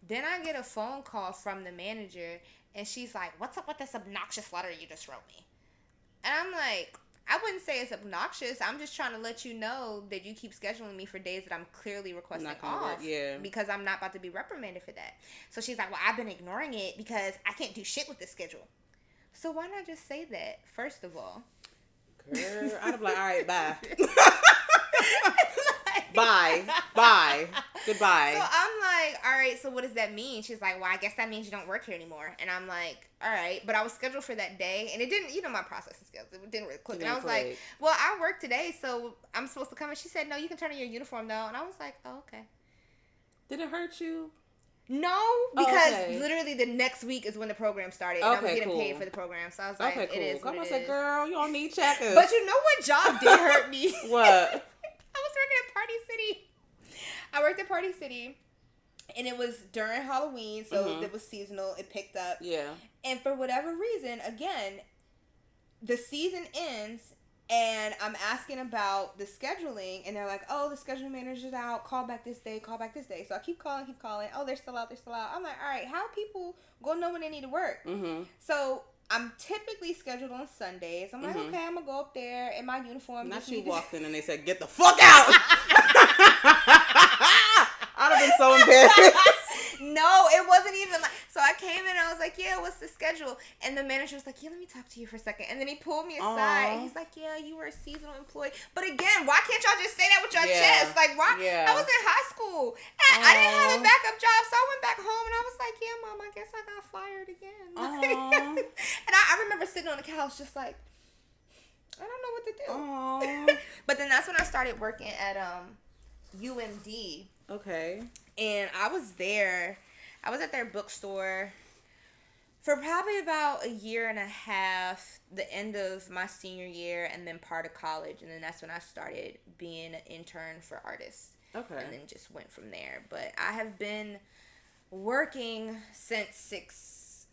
Then I get a phone call from the manager and she's like, what's up with this obnoxious letter you just wrote me? And I'm like, I wouldn't say it's obnoxious. I'm just trying to let you know that you keep scheduling me for days that I'm clearly requesting off. Yeah. Because I'm not about to be reprimanded for that. So she's like, well, I've been ignoring it because I can't do shit with this schedule. So why not just say that, first of all? Girl, I'd be like, all right, bye. Bye. Goodbye. So I'm like, all right, so what does that mean? She's like, well, I guess that means you don't work here anymore. And I'm like, all right. But I was scheduled for that day. And it didn't, my processing skills. It didn't really click. And I was like, well, I work today, so I'm supposed to come. And she said, no, you can turn in your uniform, though. And I was like, oh, okay. Did it hurt you? No, because literally the next week is when the program started. And I was getting paid for the program. So I was like, it is what it is. I said, girl, you don't need checkers. But you know what job did hurt me? What? I was working at Party City. I worked at Party City. And it was during Halloween, so it was seasonal. It picked up. Yeah. And for whatever reason, again, the season ends, and I'm asking about the scheduling, and they're like, oh, the scheduling manager's out. Call back this day. Call back this day. So I keep calling. Oh, they're still out. I'm like, all right, how people gonna know when they need to work? Mm-hmm. So I'm typically scheduled on Sundays. I'm like, okay, I'm gonna go up there in my uniform. Not you walked in and they said, get the fuck out. I'd have been so embarrassed. No, it wasn't even like. So I came in and I was like, yeah, what's the schedule? And the manager was like, yeah, let me talk to you for a second. And then he pulled me aside. He's like, yeah, you were a seasonal employee. But again, why can't y'all just say that with your chest? Like, why? Yeah. I was in high school. And I didn't have a backup job. So I went back home and I was like, yeah, Mom, I guess I got fired again. And I remember sitting on the couch just like, I don't know what to do. But then that's when I started working at UMD. Okay. And I was there. I was at their bookstore for probably about a year and a half, the end of my senior year, and then part of college. And then that's when I started being an intern for artists. Okay. And then just went from there. But I have been working since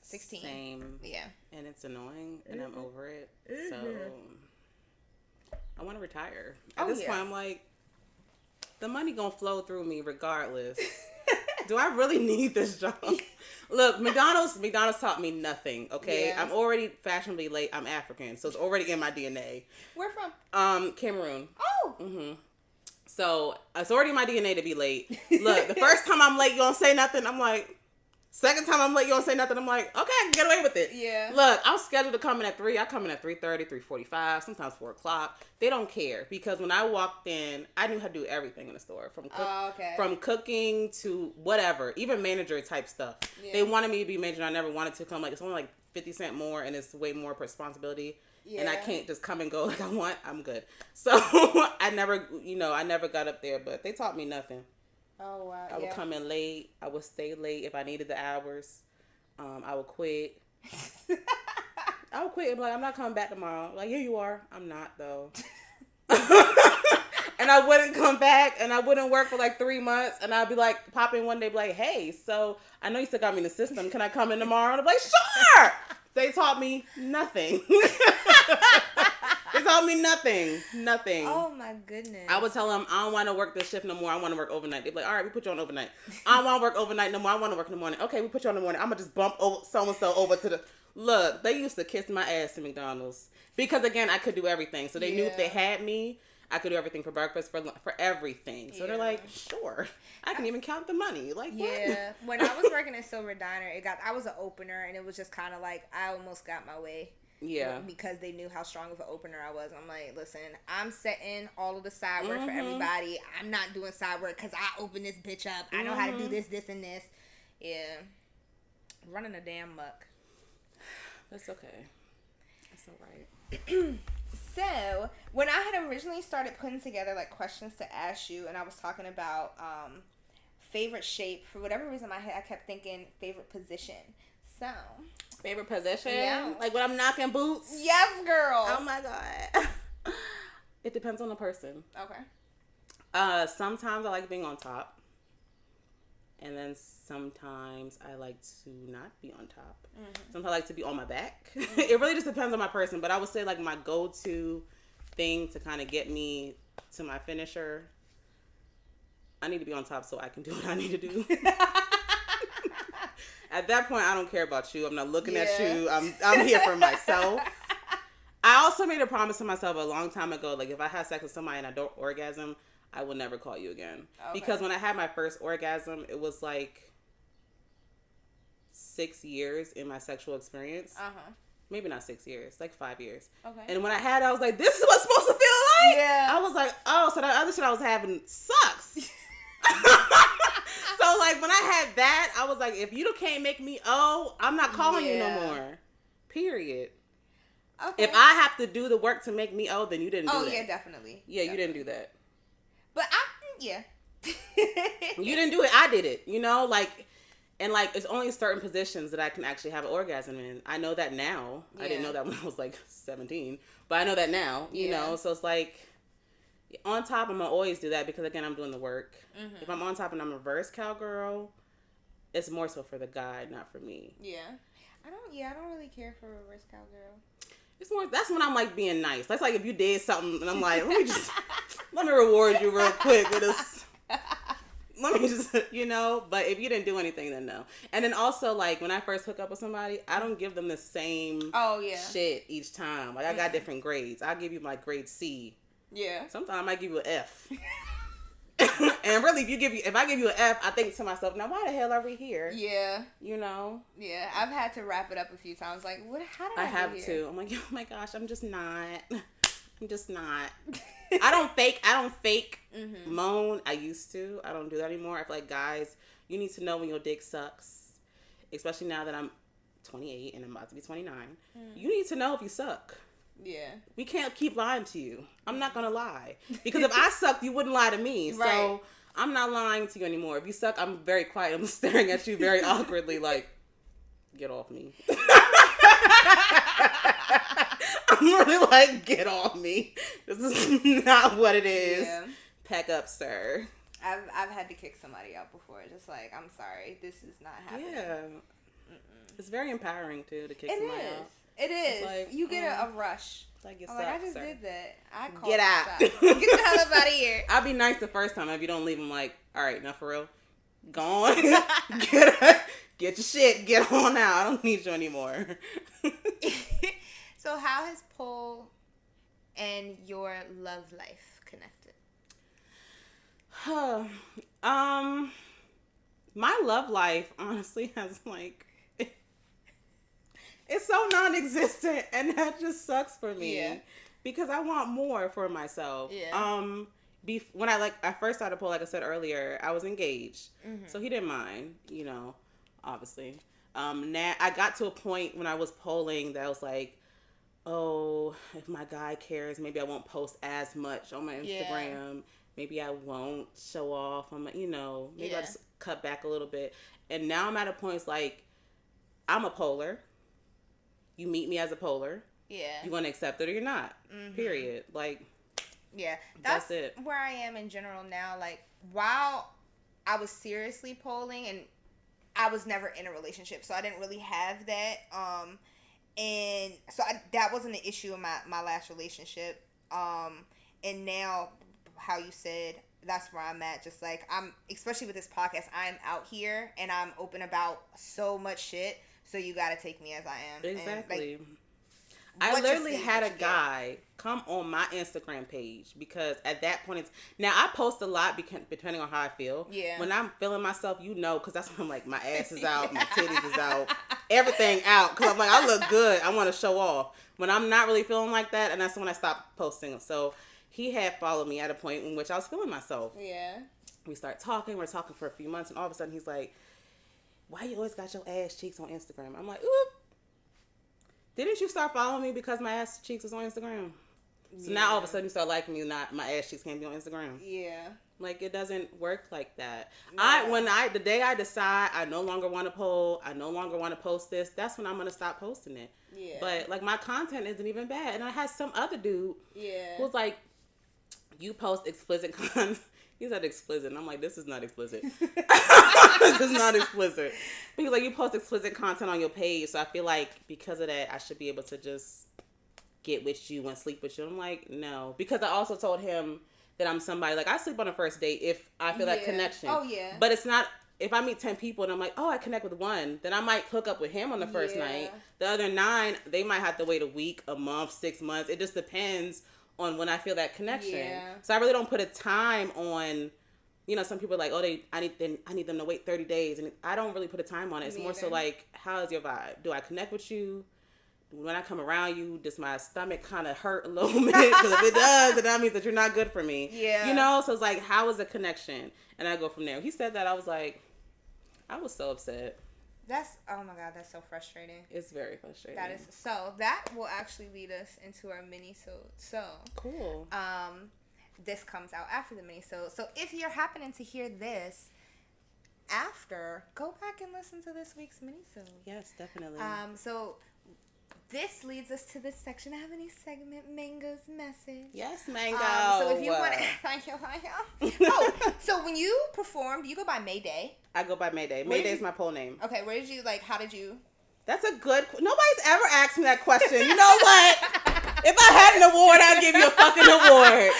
16. Same. Yeah. And it's annoying, and I'm over it. So I want to retire. At this point, I'm like, the money gonna flow through me regardless. Do I really need this job? Look, McDonald's taught me nothing, okay? Yeah. I'm already fashionably late. I'm African, so it's already in my DNA. Where from? Cameroon. Oh! Mm-hmm. So, it's already in my DNA to be late. Look, the first time I'm late, you don't say nothing. I'm like, second time I'm late, you don't say nothing. I'm like, okay, I can get away with it. Yeah. Look, I'm scheduled to come in at 3. I come in at 3:30, 3:45, sometimes 4 o'clock. They don't care because when I walked in, I knew how to do everything in the store. From cooking to whatever, even manager type stuff. Yeah. They wanted me to be manager. I never wanted to come. Like, it's only like 50 cents more and it's way more responsibility. Yeah. And I can't just come and go like I want. I'm good. So I never got up there, but they taught me nothing. Oh, wow. I would come in late. I would stay late if I needed the hours. I would quit. I would quit and be like, I'm not coming back tomorrow. Like, here you are. I'm not, though. And I wouldn't come back, and I wouldn't work for like 3 months, and I'd be like, pop in one day, be like, hey, so I know you still got me in the system. Can I come in tomorrow? And I'd be like, sure! They taught me nothing. They taught me nothing. Nothing. Oh, my goodness. I would tell them, I don't want to work this shift no more. I want to work overnight. They'd be like, all right, we put you on overnight. I don't want to work overnight no more. I want to work in the morning. Okay, we put you on the morning. I'm going to just bump so-and-so over to the... Look, they used to kiss my ass at McDonald's. Because, again, I could do everything. So they knew if they had me, I could do everything for breakfast, for everything. So they're like, sure. I can even count the money. Like, yeah. What? When I was working at Silver Diner, I was an opener, and it was just kind of like, I almost got my way. Yeah. Because they knew how strong of an opener I was. I'm like, listen, I'm setting all of the side work for everybody. I'm not doing side work because I open this bitch up. I know how to do this, this, and this. Yeah. Running a damn muck. That's okay. That's all right. So, when I had originally started putting together, like, questions to ask you, and I was talking about favorite shape, for whatever reason, I kept thinking favorite position. So... Favorite position? Yeah. Like when I'm knocking boots? Yes, girl. Oh, my God. It depends on the person. Okay. Sometimes I like being on top. And then sometimes I like to not be on top. Mm-hmm. Sometimes I like to be on my back. Mm-hmm. It really just depends on my person. But I would say like my go-to thing to kind of get me to my finisher, I need to be on top so I can do what I need to do. At that point, I don't care about you. I'm not looking at you. I'm here for myself. I also made a promise to myself a long time ago, like if I have sex with somebody and I don't orgasm, I will never call you again. Okay. Because when I had my first orgasm, it was like 6 years in my sexual experience. Maybe not 6 years, like 5 years. Okay. And when I had it, I was like, this is what it's supposed to feel like? Yeah. I was like, oh, so that other shit I was having sucks. So, like, when I had that, I was like, if you can't make me I'm not calling you no more. Period. Okay. If I have to do the work to make me then you didn't do that. Oh, yeah, definitely. Yeah, you didn't do that. But yeah. You didn't do it. I did it, like, and, like, it's only certain positions that I can actually have an orgasm in. I know that now. Yeah. I didn't know that when I was, like, 17. But I know that now, you know. So, it's like... On top, I'm going to always do that because, again, I'm doing the work. Mm-hmm. If I'm on top and I'm a reverse cowgirl, it's more so for the guy, not for me. Yeah. I don't really care for reverse cowgirl. It's more, that's when I'm like being nice. That's like if you did something and I'm like, let me reward you real quick with this. Let me just, but if you didn't do anything, then no. And then also, like, when I first hook up with somebody, I don't give them the same shit each time. Like, I got different grades. I'll give you my grade C. Yeah. Sometimes I might give you an F. And really, if I give you an F, I think to myself, now why the hell are we here? Yeah. Yeah, I've had to wrap it up a few times. Like, how did I have here? To. I'm like, oh my gosh, I'm just not. I don't fake moan. I used to. I don't do that anymore. I feel like, guys, you need to know when your dick sucks. Especially now that I'm 28 and I'm about to be 29. You need to know if you suck. Yeah. We can't keep lying to you. I'm not going to lie. Because if I sucked, you wouldn't lie to me. Right. So I'm not lying to you anymore. If you suck, I'm very quiet. I'm staring at you very awkwardly like, get off me. I'm really like, get off me. This is not what it is. Yeah. Pack up, sir. I've had to kick somebody out before. Just like, I'm sorry. This is not happening. Yeah. It's very empowering, too, to kick somebody out. It is. Like, you get a rush. Like, I just did that. I called Get out. Get the hell up out of here. I'll be nice the first time. If you don't leave, I'm like, all right, now for real, go on. Get your shit. Get on out. I don't need you anymore. So how has pole and your love life connected? My love life, honestly, has like... It's so non-existent, and that just sucks for me. Yeah. Because I want more for myself. Yeah. When I first started pole, like I said earlier, I was engaged, so he didn't mind, obviously. Now I got to a point when I was polling that I was like, oh, if my guy cares, maybe I won't post as much on my Instagram. Yeah. Maybe I won't show off on my, maybe I'll just cut back a little bit. And now I'm at a point, it's like, I'm a polar. You meet me as a polar. Yeah. You want to accept it or you're not. Period. Like, yeah. That's it. Where I am in general now. Like, while I was seriously polling, and I was never in a relationship, so I didn't really have that. And so that wasn't an issue in my last relationship. And now, how you said, that's where I'm at. Just like, especially with this podcast, I'm out here and I'm open about so much shit. So you gotta take me as I am. Exactly. And, I literally had a guy come on my Instagram page because at that point, now I post a lot depending on how I feel. Yeah. When I'm feeling myself, because that's when I'm like, my ass is out, my titties is out, everything out. Because I'm like, I look good. I want to show off. When I'm not really feeling like that, and that's when I stopped posting. So he had followed me at a point in which I was feeling myself. Yeah. We start talking. We're talking for a few months, and all of a sudden he's like, why you always got your ass cheeks on Instagram? I'm like, oop. Didn't you start following me because my ass cheeks was on Instagram? So now all of a sudden you start liking me, not my ass cheeks can't be on Instagram. Yeah. Like, it doesn't work like that. No. The day I decide I no longer want to poll, I no longer want to post this, that's when I'm going to stop posting it. Yeah. But, like, my content isn't even bad. And I had some other dude who's like, you post explicit content. He said explicit. And I'm like, this is not explicit. This is not explicit. But he's like, you post explicit content on your page. So I feel like because of that, I should be able to just get with you and sleep with you. I'm like, no. Because I also told him that I'm somebody, like, I sleep on a first date if I feel that connection. Oh, yeah. But it's not, if I meet 10 people and I'm like, oh, I connect with one, then I might hook up with him on the first night. The other 9, they might have to wait a week, a month, 6 months. It just depends on when I feel that connection. Yeah. So I really don't put a time on, some people are like, oh, I need them to wait 30 days. And I don't really put a time on it. It's more so like, how is your vibe? Do I connect with you? When I come around you, does my stomach kind of hurt a little bit? Because if it does, then that means that you're not good for me. Yeah. So it's like, how is the connection? And I go from there. He said that, I was like, I was so upset. Oh my God, that's so frustrating. It's very frustrating. That will actually lead us into our mini-sode. So cool. This comes out after the mini-sode. So if you're happening to hear this after, go back and listen to this week's mini-sode. Yes, definitely. So this leads us to this section. I have any segment, Mango's message. Yes, Mango. So if you want to... Thank you. Oh, so when you perform, do you go by MaeDae? I go by MaeDae. MaeDae is my pole name. Okay, where did you, how did you... That's a good... Nobody's ever asked me that question. You know what? If I had an award, I'd give you a fucking award.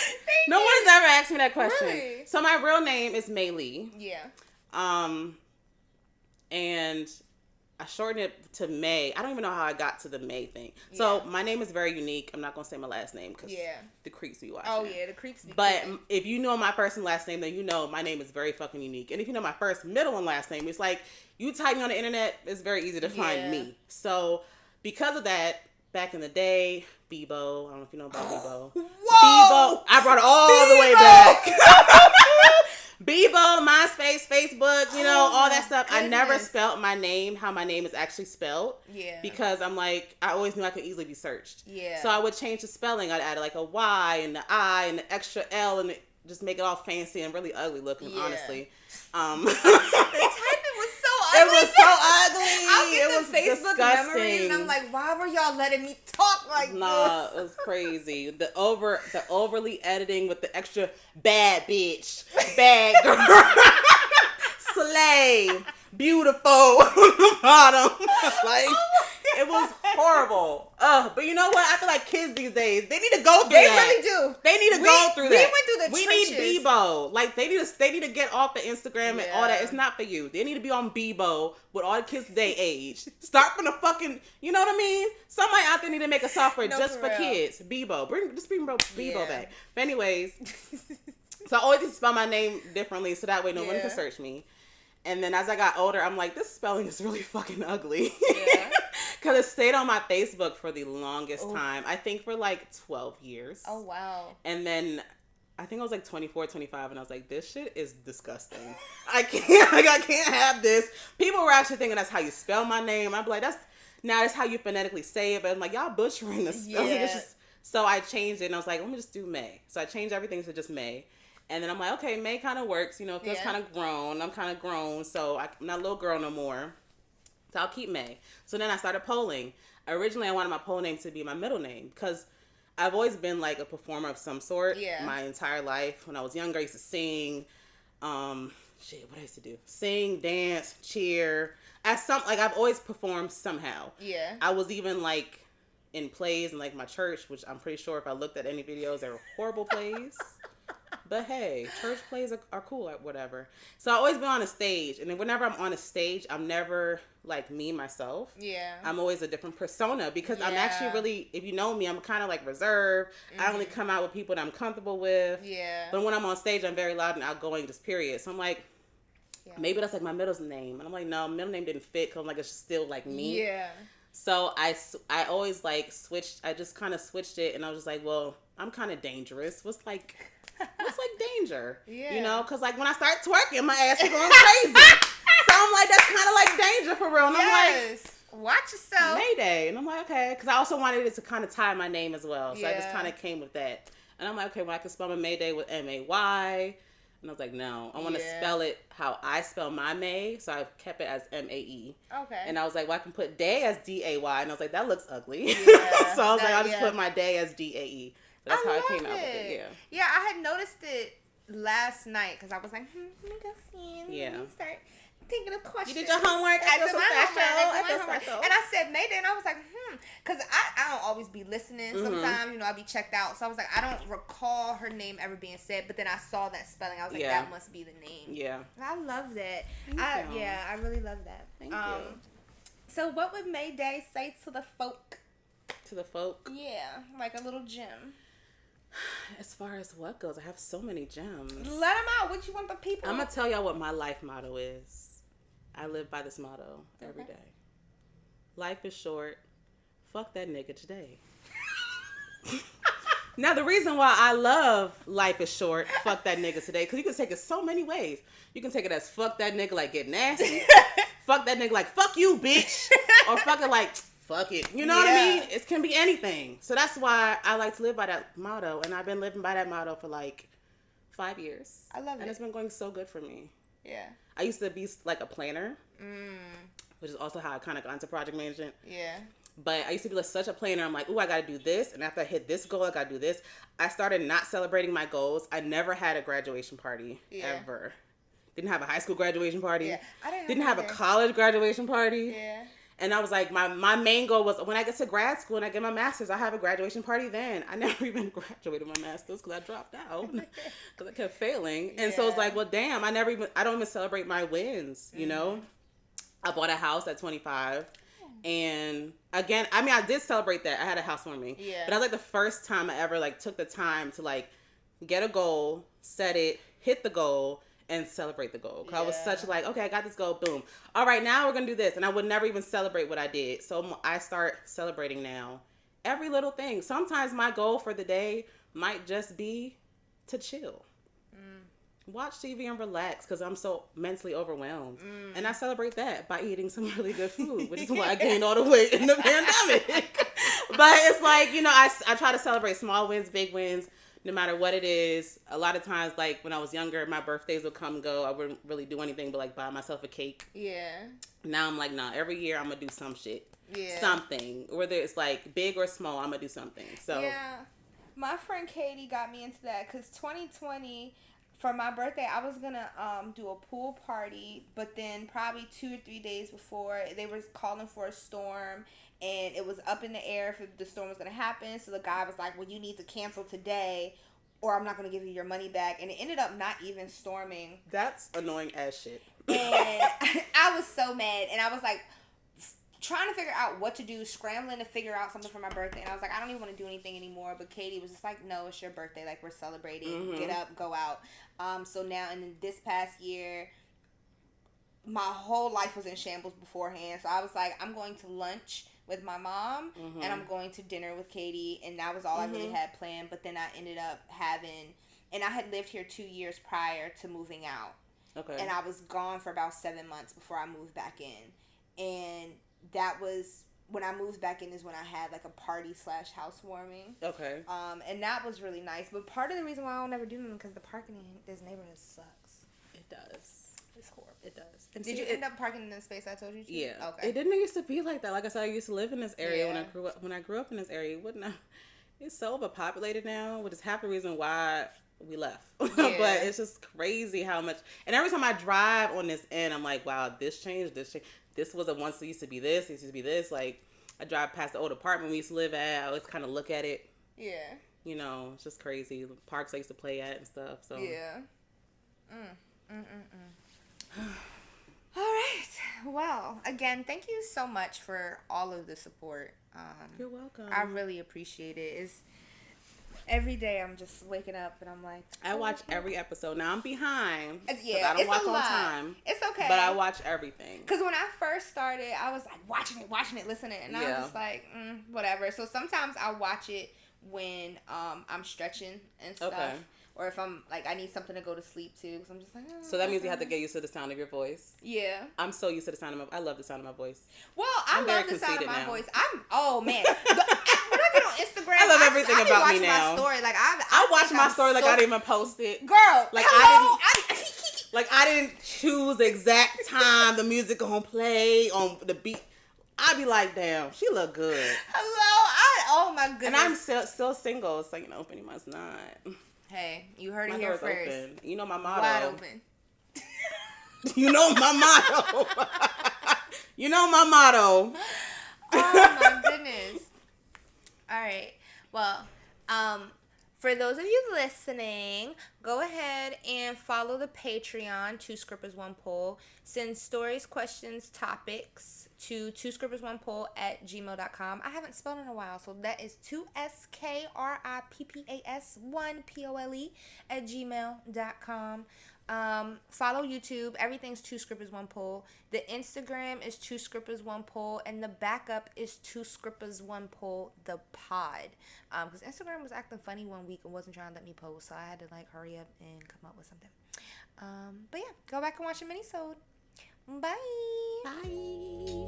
No one's ever asked me that question. Really? So my real name is MaeDae. Yeah. And I shortened it to May. I don't even know how I got to the May thing. So my name is very unique. I'm not going to say my last name because the creeps be watching. Oh, yeah, the creeps be But if you know my first and last name, then you know my name is very fucking unique. And if you know my first, middle, and last name, it's like you type me on the internet, it's very easy to find me. So because of that, back in the day, Bebo, I don't know if you know about Bebo. Whoa! Bebo, I brought it all the way back. Bebo, MySpace, Facebook, you know, all that stuff. Goodness. I never spelt my name how my name is actually spelled. Yeah. Because I'm like, I always knew I could easily be searched. Yeah. So I would change the spelling. I'd add like a Y and the I and the extra L and just make it all fancy and really ugly looking, honestly. The typing was so ugly. It was so ugly. I'll get it was Facebook disgusting. memories and I'm like, why were y'all letting me talk like this? Nah, it was crazy. The overly editing with the extra bad bitch, bad girl, slay, beautiful on the bottom. Like, it was horrible. But you know what? I feel like kids these days, they need to go through that. They really do. They need to go through that. We went through the trenches. We need Bebo. Like, they need to get off the Instagram and all that. It's not for you. They need to be on Bebo with all the kids their age. Start from the fucking, you know what I mean? Somebody out there need to make a software just for kids. Bebo. Bring Bebo back. But anyways, so I always used to spell my name differently so that way no one can search me. And then as I got older, I'm like, this spelling is really fucking ugly. Yeah. Because it stayed on my Facebook for the longest time. I think for like 12 years. Oh, wow. And then I think I was like 24, 25. And I was like, this shit is disgusting. I can't have this. People were actually thinking that's how you spell my name. I'd be like, that's how you phonetically say it. But I'm like, y'all butchering the spelling. Yeah. So I changed it and I was like, let me just do May. So I changed everything to just May. And then I'm like, okay, May kind of works. You know, it feels kind of grown. I'm kind of grown. So I'm not a little girl no more. So I'll keep May. So then I started polling. Originally, I wanted my poll name to be my middle name because I've always been like a performer of some sort my entire life. When I was younger, I used to sing. What I used to do? Sing, dance, cheer. I've always performed somehow. Yeah. I was even like in plays in like my church, which I'm pretty sure if I looked at any videos, they were horrible plays. But hey, church plays are cool at whatever. So I always been on a stage. And then whenever I'm on a stage, I'm never like me, myself. Yeah. I'm always a different persona because I'm actually really, if you know me, I'm kind of like reserved. Mm-hmm. I only come out with people that I'm comfortable with. Yeah. But when I'm on stage, I'm very loud and outgoing, just period. So I'm like, maybe that's like my middle name. And I'm like, no, middle name didn't fit because I'm like, it's still like me. Yeah. So I always like switched. I just kind of switched it. And I was just like, well, I'm kind of dangerous. What's like danger? Yeah. You know, because like when I start twerking, my ass is going crazy. So I'm like, that's kind of like danger for real. And I'm like, watch yourself. MaeDae. And I'm like, okay. Because I also wanted it to kind of tie my name as well. So I just kind of came with that. And I'm like, okay, well, I can spell my MaeDae with M-A-Y. And I was like, no, I want to spell it how I spell my May. So I kept it as M-A-E. Okay. And I was like, well, I can put Day as D-A-Y. And I was like, that looks ugly. Yeah, so I was like, I'll just put my Day as D-A-E. That's how I came out with it. Yeah. Yeah, I had noticed it last night because I was like, let me go see. Let me start thinking of questions. You did your homework. I did my homework. And I said MaeDae, and I was like, because I don't always be listening. Sometimes, you know, I be checked out. So I was like, I don't recall her name ever being said. But then I saw that spelling. I was like, that must be the name. Yeah. I love that. I really love that. Thank you. So what would MaeDae say to the folk? To the folk? Yeah, like a little gem. As far as what goes, I have so many gems. Let them out. What you want the people? I'm going to tell y'all what my life motto is. I live by this motto every day. Life is short. Fuck that nigga today. Now, the reason why I love life is short, fuck that nigga today, because you can take it so many ways. You can take it as fuck that nigga like get nasty. Fuck that nigga like fuck you, bitch. Or fuck it like fuck it. You know what I mean? It can be anything. So that's why I like to live by that motto. And I've been living by that motto for like 5 years. I love it. And it's been going so good for me. Yeah. I used to be like a planner, which is also how I kind of got into project management. Yeah. But I used to be like such a planner. I'm like, ooh, I got to do this. And after I hit this goal, I got to do this. I started not celebrating my goals. I never had a graduation party ever. Didn't have a high school graduation party. Yeah. I didn't have a college graduation party. Yeah. And I was like, my main goal was when I get to grad school and I get my master's, I have a graduation party then. I never even graduated my master's because I dropped out because I kept failing. And so it's like, well, damn, I don't even celebrate my wins, you know? I bought a house at 25. And again, I mean, I did celebrate that. I had a housewarming. Yeah. But that was like the first time I ever like took the time to like get a goal, set it, hit the goal, and celebrate the goal. Cause I was such like, okay, I got this goal, boom. All right, now we're gonna do this. And I would never even celebrate what I did. So I start celebrating now. Every little thing. Sometimes my goal for the day might just be to chill. Watch TV and relax because I'm so mentally overwhelmed. And I celebrate that by eating some really good food, which is why I gained all the weight in the pandemic. But it's like, you know, I try to celebrate small wins, big wins, no matter what it is. A lot of times, like when I was younger, my birthdays would come and go. I wouldn't really do anything but like buy myself a cake. Yeah. Now I'm like, nah, every year I'm going to do some shit. Yeah. Something. Whether it's like big or small, I'm going to do something. So yeah. My friend Katie got me into that because 2020... for my birthday, I was going to do a pool party, but then probably 2 or 3 days before, they were calling for a storm, and it was up in the air if the storm was going to happen. So the guy was like, well, you need to cancel today, or I'm not going to give you your money back. And it ended up not even storming. That's annoying as shit. And I was so mad, and I was like, trying to figure out what to do, scrambling to figure out something for my birthday. And I was like, I don't even want to do anything anymore. But Katie was just like, no, it's your birthday. Like, we're celebrating. Get up, go out. So now, in this past year, my whole life was in shambles beforehand. So I was like, I'm going to lunch with my mom, and I'm going to dinner with Katie. And that was all I really had planned. But then I ended up having, and I had lived here 2 years prior to moving out. Okay. And I was gone for about 7 months before I moved back in. And that was when I moved back in is when I had like a party / housewarming. Okay. And that was really nice. But part of the reason why I don't ever do them is because the parking in this neighborhood sucks. It does. It's horrible. It does. And did you end up parking in the space I told you to? Yeah. Okay. It didn't used to be like that. Like I said, I used to live in this area when I grew up. When I grew up in this area, it wouldn't have, it's so overpopulated now, which is half the reason why we left. But it's just crazy how much. And every time I drive on this end, I'm like, wow, this changed. This wasn't once. It used to be this. It used to be this. Like, I drive past the old apartment we used to live at. I always kind of look at it. Yeah. You know, it's just crazy. The parks I used to play at and stuff. So. Yeah. All right. Well, again, thank you so much for all of the support. You're welcome. I really appreciate it. Every day I'm just waking up and I'm like, I watch every episode. Now I'm behind. Yeah, I don't watch on time. It's okay. But I watch everything. Because when I first started, I was like watching it, listening. And I was just like, whatever. So sometimes I watch it when I'm stretching and stuff. Okay. Or if I'm like, I need something to go to sleep to. Because I'm just like, So that means you have to get used to the sound of your voice. Yeah. I'm so used to the sound of I love the sound of my voice. Well, I love the sound of my voice. Oh, man. When I get on Instagram, I love everything about me now. My story. Like, I watch my story like I didn't even post it. Girl, like hello? I didn't choose the exact time the music gonna play on the beat. I'd be like, damn, she look good. Oh my goodness. And I'm still single, so you know, if anyone's not. Hey, you heard it here first. Open. You know my motto. Wide open. You know my motto. You know my motto. Oh my goodness. All right. Well, for those of you listening, go ahead and follow the Patreon, 2 Scrippers 1 Poll. Send stories, questions, topics to 2scrippers1poll@gmail.com. I haven't spelled in a while, so that is 2SKRIPPAS1POLE@gmail.com. Follow YouTube. Everything's 2 Scrippers 1 Poll. The Instagram is 2 Scrippers 1 Poll, and the backup is 2 Scrippers 1 Poll the pod. Because Instagram was acting funny one week and wasn't trying to let me post, so I had to like hurry up and come up with something. But yeah, go back and watch the minisode. Bye. Bye.